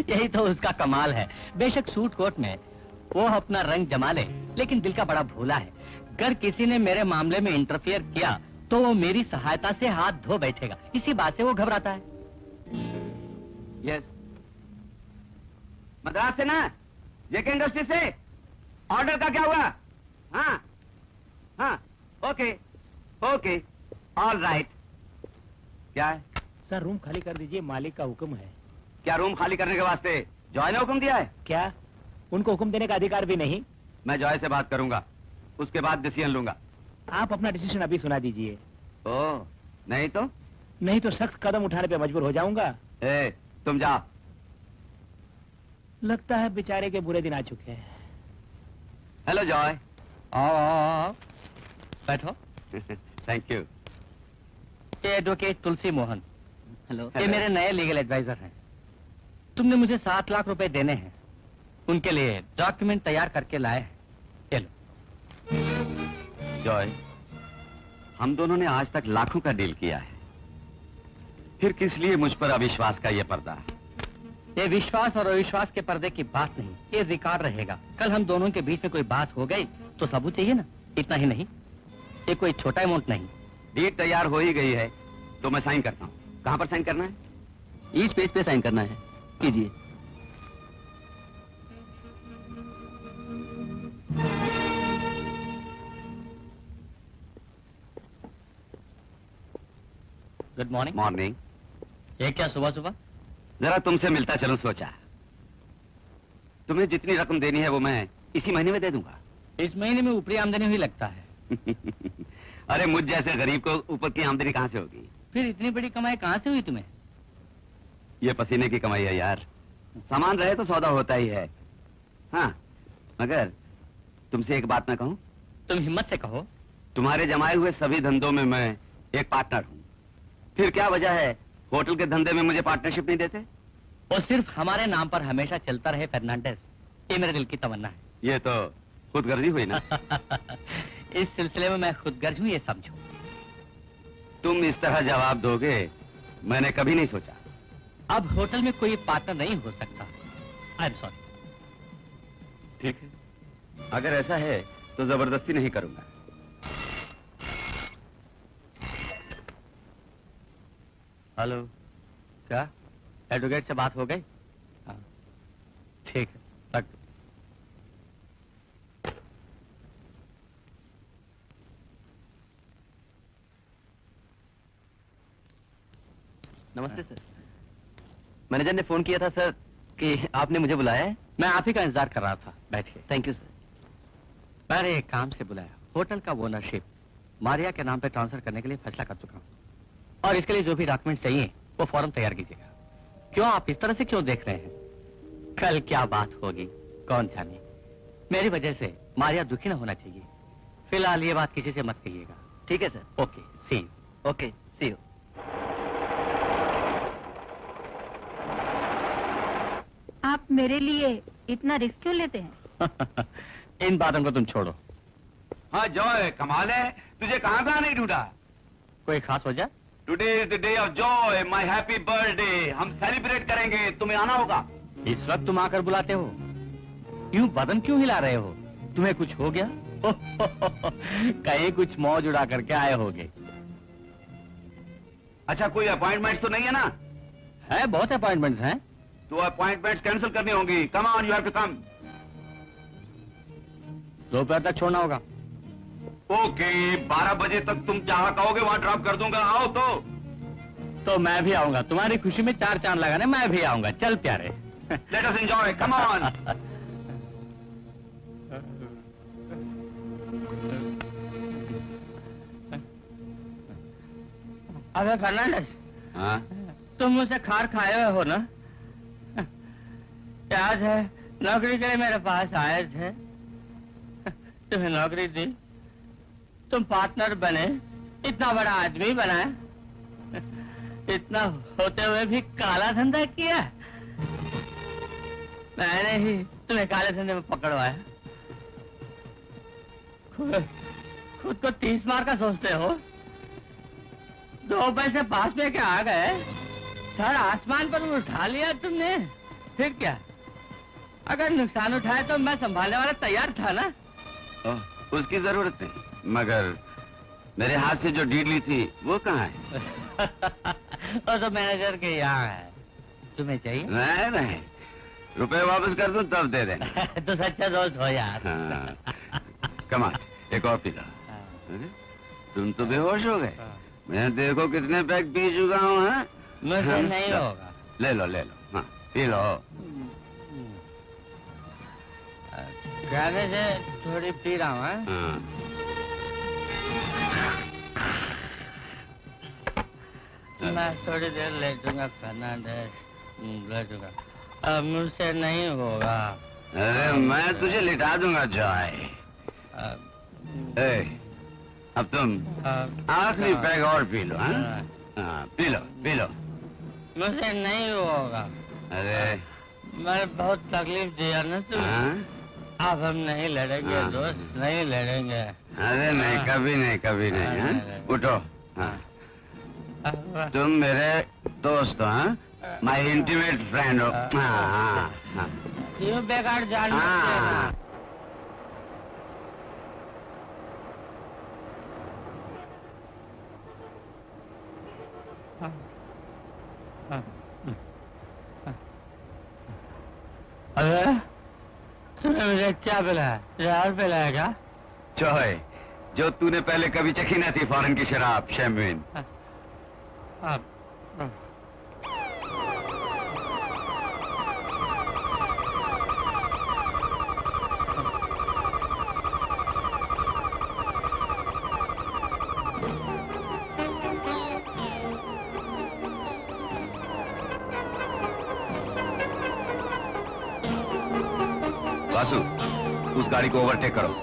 यही तो उसका कमाल है। बेशक सूट कोट में वो अपना रंग जमा ले, लेकिन दिल का बड़ा भोला है। अगर किसी ने मेरे मामले में इंटरफियर किया तो वो मेरी सहायता से हाथ धो बैठेगा। इसी बात से वो घबराता है। यस। मद्रास से ना, जेके इंडस्ट्री से ऑर्डर का क्या हुआ? हाँ हाँ, ओके ओके, ऑल राइट। क्या है? सर रूम खाली कर दीजिए, मालिक का हुक्म है। क्या रूम खाली करने के वास्ते जॉय ने हुक्म दिया है? क्या उनको हुक्म देने का अधिकार भी नहीं? मैं जॉय से बात करूंगा, उसके बाद डिसीजन लूंगा। आप अपना डिसीजन अभी सुना दीजिए। ओह, नहीं तो? नहीं तो सख्त कदम उठाने पे मजबूर हो जाऊंगा। तुम जाओ। लगता है बेचारे के बुरे दिन आ चुके हैं। Hello Joy. आओ, बैठो। Thank you. ये एडवोकेट तुलसी मोहन। हेलो। ये मेरे नए लीगल एडवाइजर हैं। तुमने मुझे 7 लाख रुपए देने हैं, उनके लिए डॉक्यूमेंट तैयार करके लाए हैं। चलो। जॉय, हम दोनों ने आज तक लाखों का डील किया है, फिर किस लिए मुझ पर अविश्वास का ये पर्दा? ये विश्वास और अविश्वास के पर्दे की बात नहीं, ये रिकॉर्ड रहेगा। कल हम दोनों के बीच में कोई बात हो गई तो सबूत चाहिए ना। इतना ही नहीं, ये कोई छोटा अमाउंट नहीं। डीड तैयार हो ही गई है तो मैं साइन करता हूँ। कहाँ पर साइन करना है? इस पेज पे साइन करना है, कीजिए। Good morning. मॉर्निंग। ये क्या सुबह सुबह? जरा तुमसे मिलता चलूं सोचा। तुम्हें जितनी रकम देनी है वो मैं इसी महीने में दे दूंगा। इस महीने में ऊपरी आमदनी हुई लगता है। अरे मुझ जैसे गरीब को ऊपर की आमदनी कहाँ से होगी? फिर इतनी बड़ी कमाई कहाँ से हुई तुम्हें? ये पसीने की कमाई है यार। सामान रहे तो सौदा होता ही है। हाँ, मगर तुमसे एक बात ना कहूं? तुम हिम्मत से कहो। तुम्हारे जमाए हुए सभी धंधों में मैं एक पार्टनर हूँ। फिर क्या वजह है होटल के धंधे में मुझे पार्टनरशिप नहीं देते? वो सिर्फ हमारे नाम पर हमेशा चलता रहे फर्नांडिस, ये मेरे दिल की तमन्ना है। ये तो खुदगर्जी हुई ना। इस सिलसिले में मैं खुदगर्ज हूँ, ये समझो। तुम इस तरह जवाब दोगे मैंने कभी नहीं सोचा। अब होटल में कोई पार्टनर नहीं हो सकता। आई एम सॉरी। ठीक है, अगर ऐसा है तो जबरदस्ती नहीं करूंगा। हेलो, क्या एडवोकेट से बात हो गई? हाँ, ठीक है, रख दो। नमस्ते सर। मैनेजर ने फोन किया था सर कि आपने मुझे बुलाया है। मैं आप ही का इंतजार कर रहा था, बैठिए। Thank you sir. मैंने एक काम से बुलाया। होटल का ओनरशिप मारिया के नाम पे ट्रांसफर करने के लिए फैसला कर चुका हूँ, और इसके लिए जो भी डॉक्यूमेंट चाहिए वो फॉर्म तैयार कीजिएगा। क्यों, आप इस तरह से क्यों देख रहे हैं? कल क्या बात होगी कौन जाने। मेरी वजह से मारिया दुखी ना होना चाहिए। फिलहाल ये बात किसी से मत कहिएगा। ठीक है sir. Okay, see you. Okay, see you. आप मेरे लिए इतना रिस्क क्यों लेते हैं? इन बातों को तुम छोड़ो। हाँ जॉय, कमाल है, तुझे कहाँ नहीं ढूंढा? कोई खास वजह? Today is the day of Joy, my happy birthday. हम सेलिब्रेट करेंगे, तुम्हें आना होगा। इस वक्त तुम आकर बुलाते हो? यूं बदन क्यों हिला रहे हो? तुम्हें कुछ हो गया? कहीं कुछ मौज उड़ा करके आए होगे। अच्छा, कोई अपॉइंटमेंट तो नहीं है ना? है, बहुत अपॉइंटमेंट्स हैं। तो अपॉइंटमेंट कैंसिल करनी होंगी। Come on, you have to come. दोपहर तक छोड़ना होगा। ओके, 12 बजे तक तुम जहां कहोगे वहां ड्रॉप कर दूंगा। आओ तो मैं भी आऊंगा। तुम्हारी खुशी में 4 चांद लगाने मैं भी आऊंगा। चल प्यारे। Let us enjoy, come on. अबे फर्नांडिस, हाँ? तुम मुझसे खार खाए हुए हो ना? याद है नौकरी के लिए मेरे पास आए थे, तुम्हें नौकरी दी, तुम पार्टनर बने, इतना बड़ा आदमी बनाए, इतना होते हुए भी काला धंधा किया। मैंने ही तुम्हें काले धंधे में पकड़वाया। खुद को 30 मार का सोचते हो? 2 पैसे पास में क्या आ गए, सर आसमान पर उठा लिया तुमने। फिर क्या? अगर नुकसान उठाए तो मैं संभालने वाला तैयार था ना। उसकी जरूरत नहीं, मगर मेरे हाथ से जो डील ली थी वो कहाँ है? वो तो मैनेजर के यहाँ है। तुम्हें चाहिए? नहीं नहीं, रुपए वापस कर दूं तब दे देना। तो सच्चा दोस्त हो यार। हाँ। कमाल, एक और पी लो। तुम तो बेहोश हो गए। मैं देखो कितने पैक पी चुका हूँ। हाँ? मुझे नहीं होगा। ले लो ले लो, हाँ पी लो। कहने से थोड़ी पी रहा हूँ। हाँ। मैं थोड़ी देर ले दूंगा फर्नांडिस, ले दूंगा। अब मुझसे नहीं होगा। अरे मैं तुझे लिटा दूंगा जॉय। अब तुम आखिरी पैक और पी लो। हाँ पी लो पी लो। मुझे नहीं होगा। अरे मैंने बहुत तकलीफ दिया ना तुम्हें। अब हम नहीं लड़ेंगे दोस्त, नहीं लड़ेंगे। अरे नहीं, कभी नहीं कभी नहीं। हाँ? उठो। हाँ। तुम मेरे दोस्त हो। हाँ? माई इंटीमेट फ्रेंड हो। हाँ। क्यों बेकार जान हाँ। अरे तूने मुझे क्या पिलाया? जहर पिलाया क्या? चोय, जो तूने पहले कभी चखी न थी, फॉरेन की शराब, शैम्पेन। वासु, उस गाड़ी को ओवरटेक करो।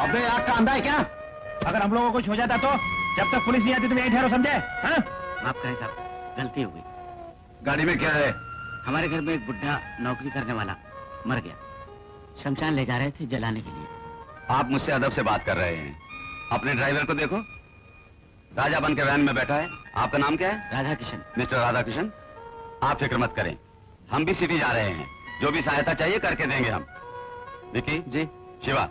अबे आग का अंधा है क्या? अगर हम लोगों को कुछ हो जाता तो जब तक पुलिस नहीं आती तुम यहीं ठहरो, समझे? हाँ? माफ करें साहब, गलती हो गई। गाड़ी में क्या है? हमारे घर में एक बुढ़ा नौकरी करने वाला मर गया, शमशान ले जा रहे थे जलाने के लिए। आप मुझसे अदब से बात कर रहे हैं। अपने ड्राइवर को देखो, राजा बन के वैन में बैठा है। आपका नाम क्या है? राधा किशन। मिस्टर राधा किशन, आप फिक्र मत करें, हम भी सिटी जा रहे हैं। जो भी सहायता चाहिए करके देंगे हम। विकी जी, शिवा,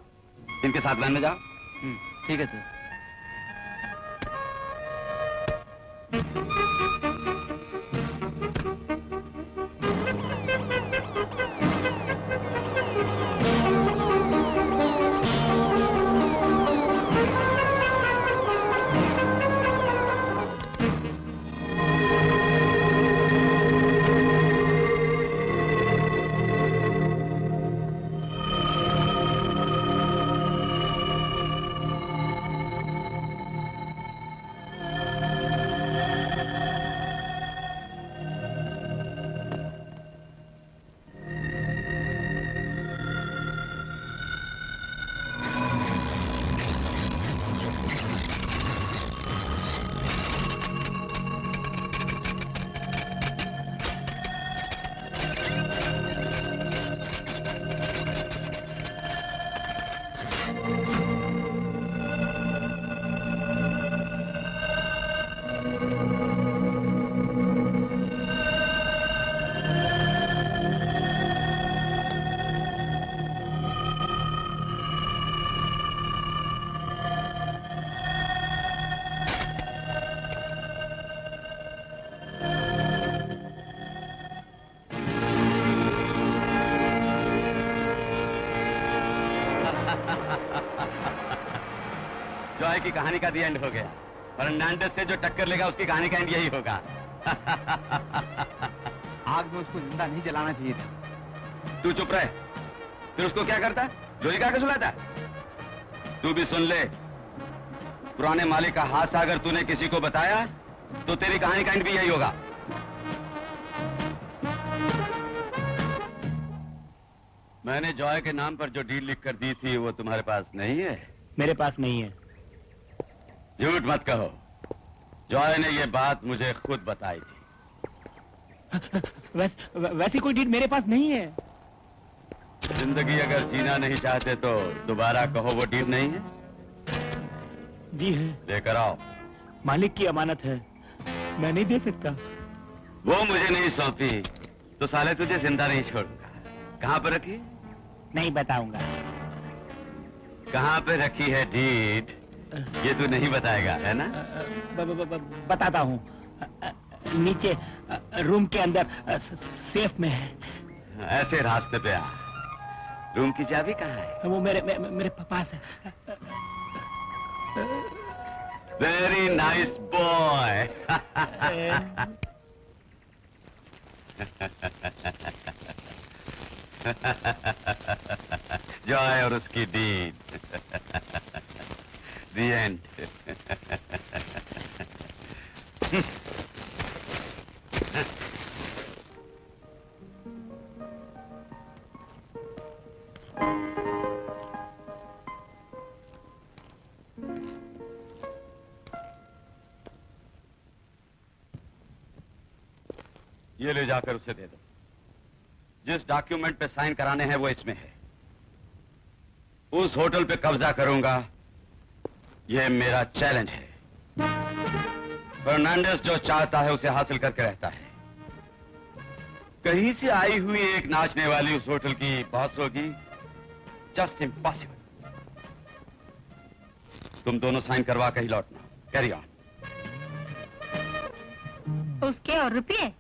इनके साथ वैन में जाओ। ठीक है सर। जॉय की कहानी का दी एंड हो गया। फर्नांडिस से जो टक्कर लेगा उसकी कहानी का एंड यही होगा। आग में उसको जिंदा नहीं जलाना चाहिए था। तू चुप रहे। फिर उसको क्या करता है? लोही का के सुलाता है? तू भी सुन ले, पुराने मालिक का हादसा अगर तूने किसी को बताया तो तेरी कहानी का एंड भी यही होगा। मैंने जॉय के नाम पर जो डील लिख कर दी थी वो तुम्हारे पास नहीं है? मेरे पास नहीं है। झूठ मत कहो, जॉय ने ये बात मुझे खुद बताई थी। वैसी कोई डील मेरे पास नहीं है। जिंदगी अगर जीना नहीं चाहते तो दोबारा कहो वो डील नहीं है। जी है। लेकर आओ। मालिक की अमानत है, मैं नहीं दे सकता। वो मुझे नहीं सौंपी तो साले तुझे जिंदा नहीं छोड़ूंगा। कहाँ पर रखी? नहीं बताऊंगा। कहाँ पे रखी है डीड? ये तू नहीं बताएगा है ना? बताता हूँ। नीचे रूम के अंदर सेफ में है। ऐसे रास्ते पे आ। रूम की चाबी कहाँ है? वो मेरे पास है। Very nice boy. जॉय और उसकी डीड। The end. ये ले जाकर उसे दे दो। जिस डॉक्यूमेंट पे साइन कराने हैं वो इसमें है। उस होटल पे कब्जा करूंगा, ये मेरा चैलेंज है। फर्नांडिस जो चाहता है उसे हासिल करके रहता है। कहीं से आई हुई एक नाचने वाली उस होटल की बॉस होगी। Just impossible. तुम दोनों साइन करवा के ही लौटना। Carry on. उसके और रुपये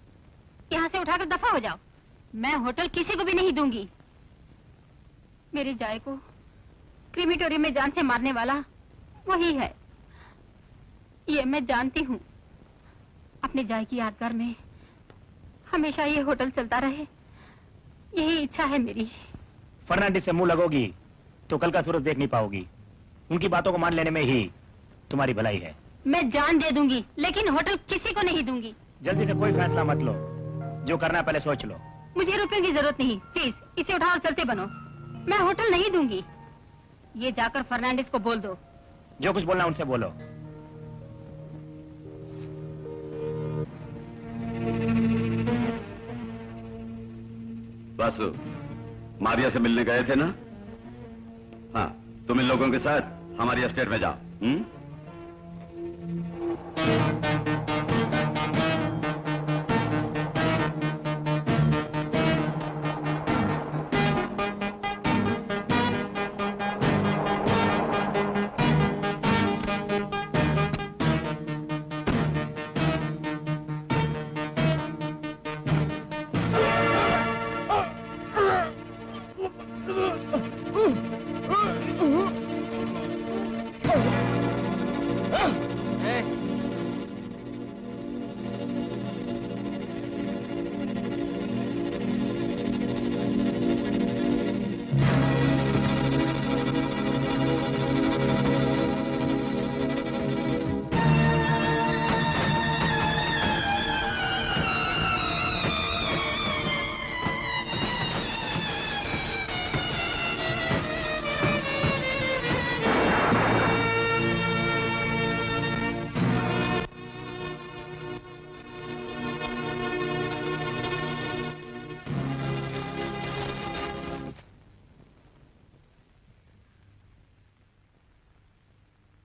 यहाँ से उठाकर दफा हो जाओ। मैं होटल किसी को भी नहीं दूंगी। मेरे जाय को क्रीमेटोरियम में जान से मारने वाला वही है, ये मैं जानती हूँ। अपने जाय की यादगार में हमेशा ये होटल चलता रहे, यही इच्छा है मेरी। फर्नांडिस से मुंह लगोगी तो कल का सूरज देख नहीं पाओगी। उनकी बातों को मान लेने में ही तुम्हारी भलाई है। मैं जान दे दूंगी लेकिन होटल किसी को नहीं दूंगी। जल्दी से कोई फैसला मत लो, जो करना है पहले सोच लो। मुझे रुपयों की जरूरत नहीं, प्लीज इसे उठाओ और चलते बनो। मैं होटल नहीं दूंगी। ये जाकर फर्नांडिस को बोल दो। जो कुछ बोलना उनसे बोलो। वासु, मारिया से मिलने गए थे ना? हाँ, तुम इन लोगों के साथ हमारी एस्टेट में जाओ।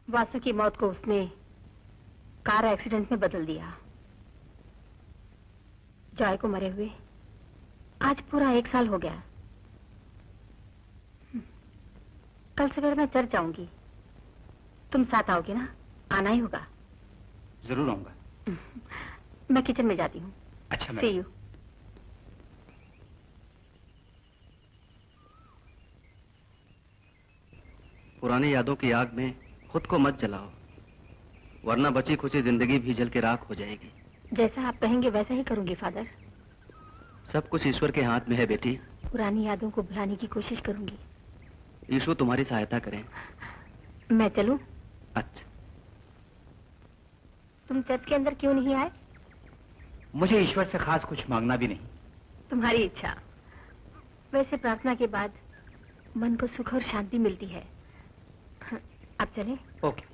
वासु की मौत को उसने कार एक्सीडेंट में बदल दिया। जॉय को मरे हुए आज पूरा 1 साल हो गया। कल सवेरे मैं चर्च जाऊंगी। तुम साथ आओगे ना? आना ही होगा। जरूर आऊंगा। मैं किचन में जाती हूँ। अच्छा, See you। पुरानी यादों की आग में खुद को मत जलाओ, वरना बची खुची जिंदगी भी जल के राख हो जाएगी। जैसा आप कहेंगे वैसा ही करूंगी फादर। सब कुछ ईश्वर के हाथ में है बेटी। पुरानी यादों को भुलाने की कोशिश करूंगी। ईश्वर तुम्हारी सहायता करें। मैं चलूं? अच्छा। तुम चर्च के अंदर क्यों नहीं आए? मुझे ईश्वर से खास कुछ मांगना भी नहीं। तुम्हारी इच्छा। वैसे प्रार्थना के बाद मन को सुख और शांति मिलती है। अब चलें? ओके।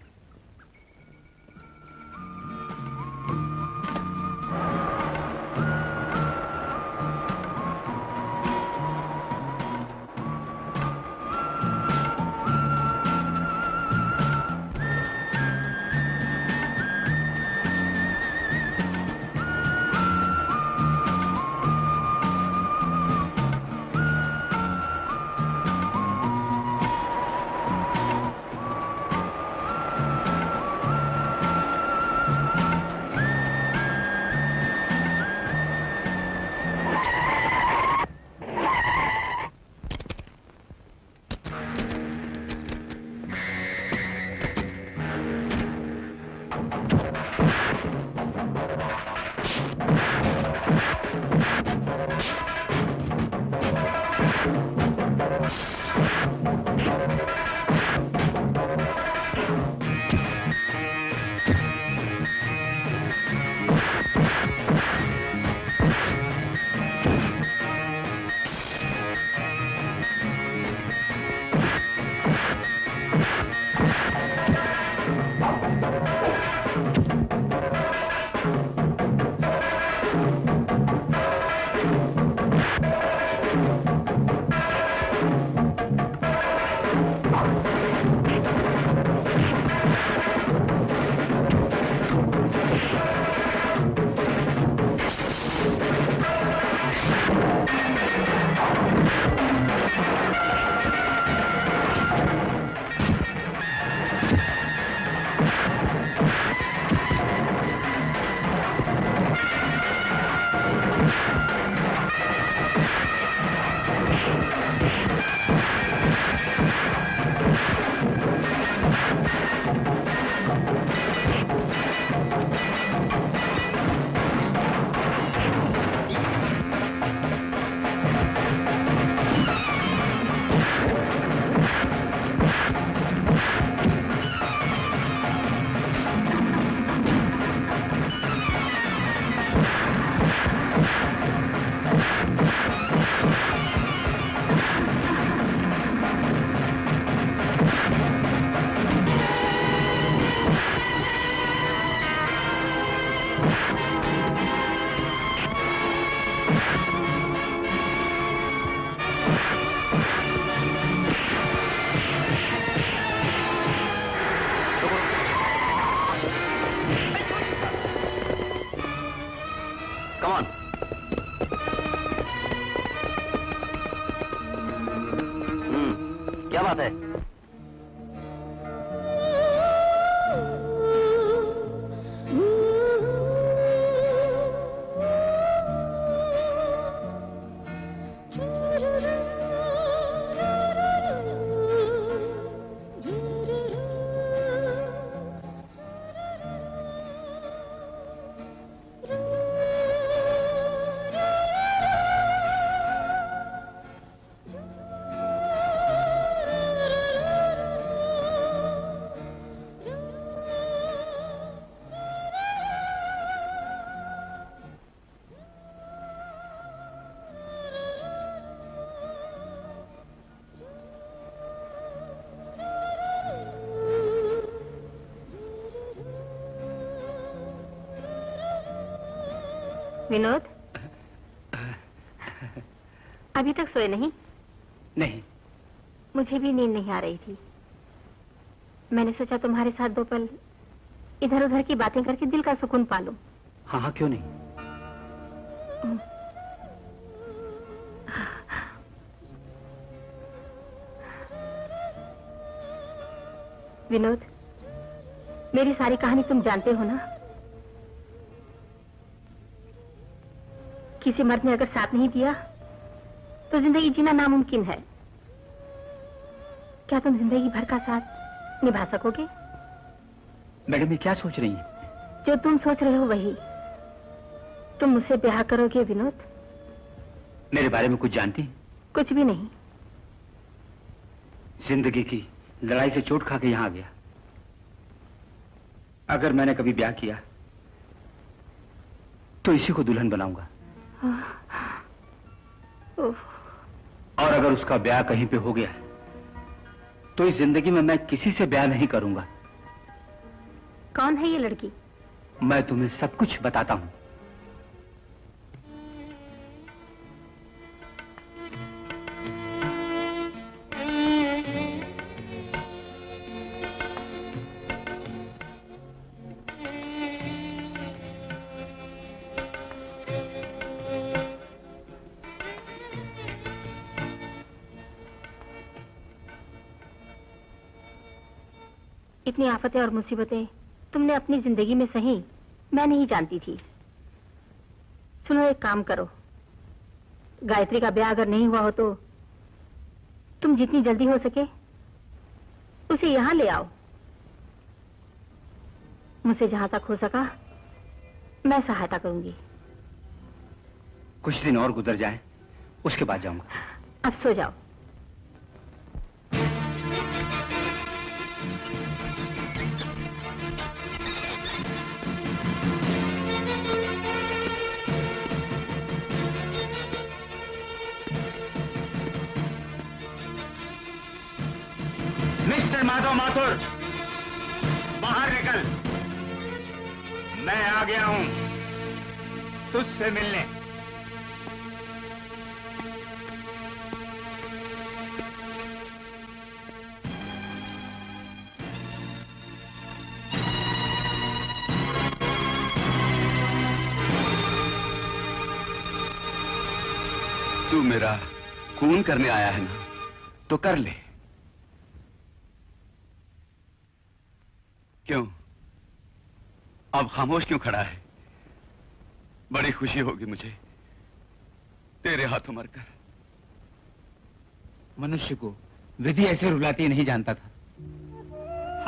क्या बात है? विनोद, अभी तक सोए नहीं? नहीं। मुझे भी नींद नहीं आ रही थी। मैंने सोचा तुम्हारे साथ दो पल इधर उधर की बातें करके दिल का सुकून पालूं। हाँ हाँ, क्यों नहीं। विनोद, मेरी सारी कहानी तुम जानते हो ना? किसी मर्द ने अगर साथ नहीं दिया तो जिंदगी जीना नामुमकिन है। क्या तुम जिंदगी भर का साथ निभा सकोगे? मैडम ये क्या सोच रही हैं? जो तुम सोच रहे हो वही। तुम मुझसे ब्याह करोगे विनोद? मेरे बारे में कुछ जानती हैं? कुछ भी नहीं। जिंदगी की लड़ाई से चोट खा के यहां आ गया। अगर मैंने कभी ब्याह किया तो इसी को दुल्हन बनाऊंगा। और अगर उसका ब्याह कहीं पे हो गया तो इस जिंदगी में मैं किसी से ब्याह नहीं करूंगा। कौन है ये लड़की? मैं तुम्हें सब कुछ बताता हूं। इतनी आफतें और मुसीबतें तुमने अपनी जिंदगी में सही, मैं नहीं जानती थी। सुनो, एक काम करो, गायत्री का ब्याह अगर नहीं हुआ हो तो तुम जितनी जल्दी हो सके उसे यहां ले आओ। मुझसे जहां तक हो सका मैं सहायता करूंगी। कुछ दिन और गुजर जाए, उसके बाद जाऊंगा। अब सो जाओ। मिस्टर माधव माथुर, बाहर निकल। मैं आ गया हूं तुझसे मिलने। तू मेरा खून करने आया है ना, तो कर ले। क्यों अब खामोश क्यों खड़ा है? बड़ी खुशी होगी मुझे तेरे हाथों मरकर। मनुष्य को विधि ऐसे रुलाती नहीं जानता था।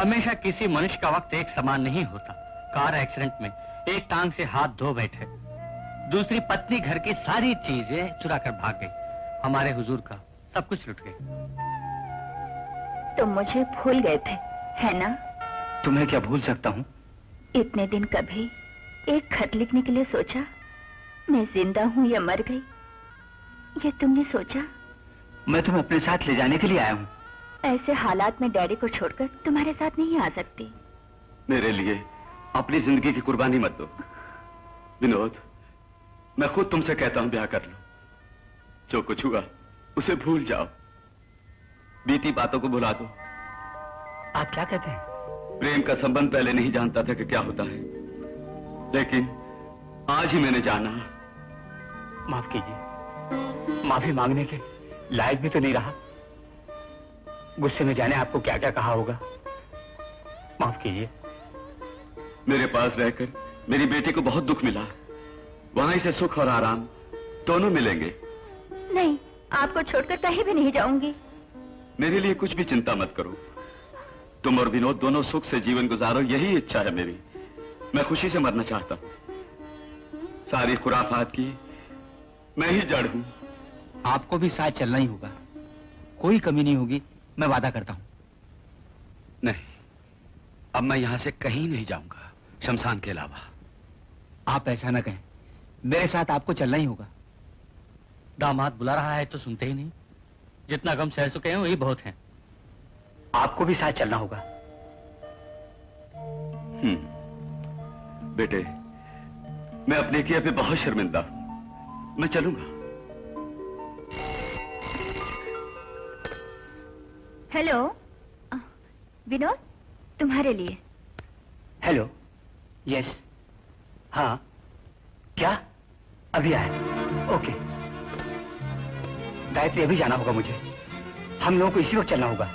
हमेशा किसी मनुष्य का वक्त एक समान नहीं होता। कार एक्सीडेंट में एक टांग से हाथ धो बैठे, दूसरी पत्नी घर की सारी चीजें चुरा कर भाग गई। हमारे हुजूर का सब कुछ लुट गए। तुम मुझे भूल गए थे, है ना? तुम्हें क्या भूल सकता हूँ? इतने दिन कभी एक खत लिखने के लिए सोचा? मैं जिंदा हूँ या मर गई, ये तुमने सोचा? मैं तुम्हें अपने साथ ले जाने के लिए आया हूँ। ऐसे हालात में डैडी को छोड़कर तुम्हारे साथ नहीं आ सकती। मेरे लिए अपनी जिंदगी की कुर्बानी मत दो विनोद। मैं खुद तुमसे कहता हूं ब्याह कर लो। जो कुछ हुआ उसे भूल जाओ, बीती बातों को भुला दो। आप क्या कहते हैं? प्रेम का संबंध पहले नहीं जानता था कि क्या होता है, लेकिन आज ही मैंने जाना। माफ कीजिए, माफी मांगने के लायक भी तो नहीं रहा। गुस्से में जाने आपको क्या क्या कहा होगा। माफ कीजिए। मेरे पास रहकर मेरी बेटी को बहुत दुख मिला, वहां से सुख और आराम दोनों मिलेंगे। नहीं, आपको छोड़कर कहीं भी नहीं जाऊंगी। मेरे लिए कुछ भी चिंता मत करो। तुम और विनोद दोनों सुख से जीवन गुजारो, यही इच्छा है मेरी। मैं खुशी से मरना चाहता हूं। सारी खुराफात की मैं ही जड़ हूं। आपको भी साथ चलना ही होगा, कोई कमी नहीं होगी, मैं वादा करता हूं। नहीं, अब मैं यहां से कहीं नहीं जाऊंगा, शमशान के अलावा। आप ऐसा ना कहें, मेरे साथ आपको चलना ही होगा। दामाद बुला रहा है तो सुनते ही नहीं। जितना गम सह चुके हैं वही बहुत है। आपको भी साथ चलना होगा। बेटे, मैं अपने किए पे बहुत शर्मिंदा हूं। मैं चलूंगा। हेलो विनोद, तुम्हारे लिए। हेलो, यस, हाँ, क्या? अभी आए? ओके। गायत्री, अभी जाना होगा मुझे। हम लोगों को इसी वक्त चलना होगा।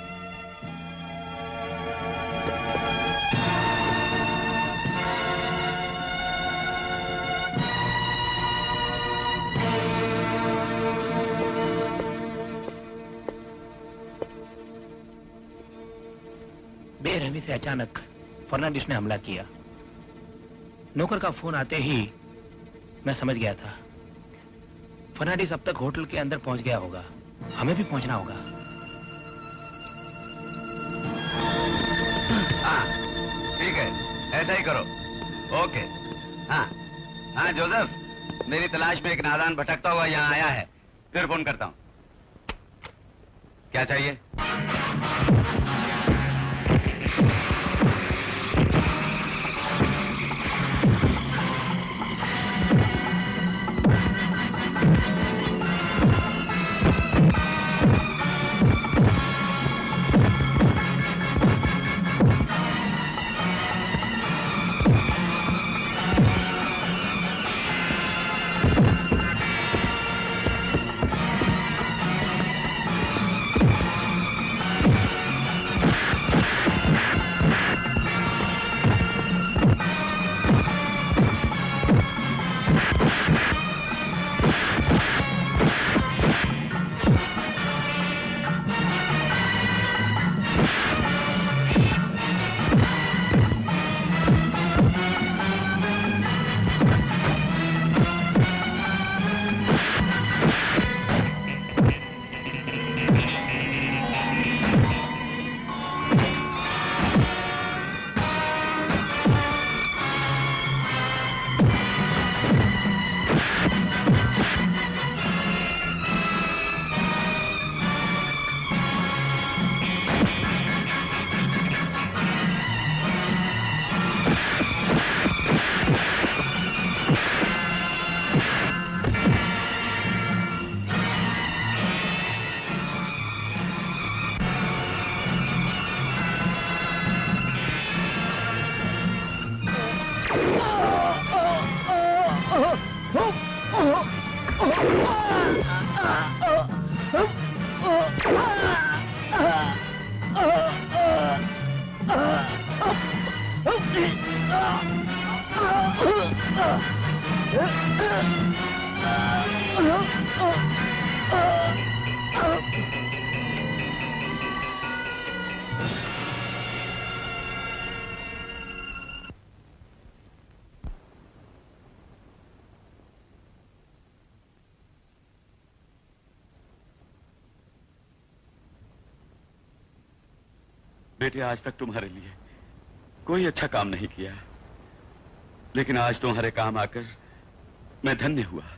बेरहमी से अचानक फर्नांडिस ने हमला किया। नौकर का फोन आते ही मैं समझ गया था फर्नांडिस अब तक होटल के अंदर पहुंच गया होगा। हमें भी पहुंचना होगा। हाँ, ठीक है, ऐसा ही करो। ओके। हाँ हाँ जोसेफ, मेरी तलाश में एक नादान भटकता हुआ यहाँ आया है। फिर फोन करता हूँ। क्या चाहिए? बेटे, आज तक तुम्हारे लिए कोई अच्छा काम नहीं किया, लेकिन आज तुम्हारे काम आकर मैं धन्य हुआ।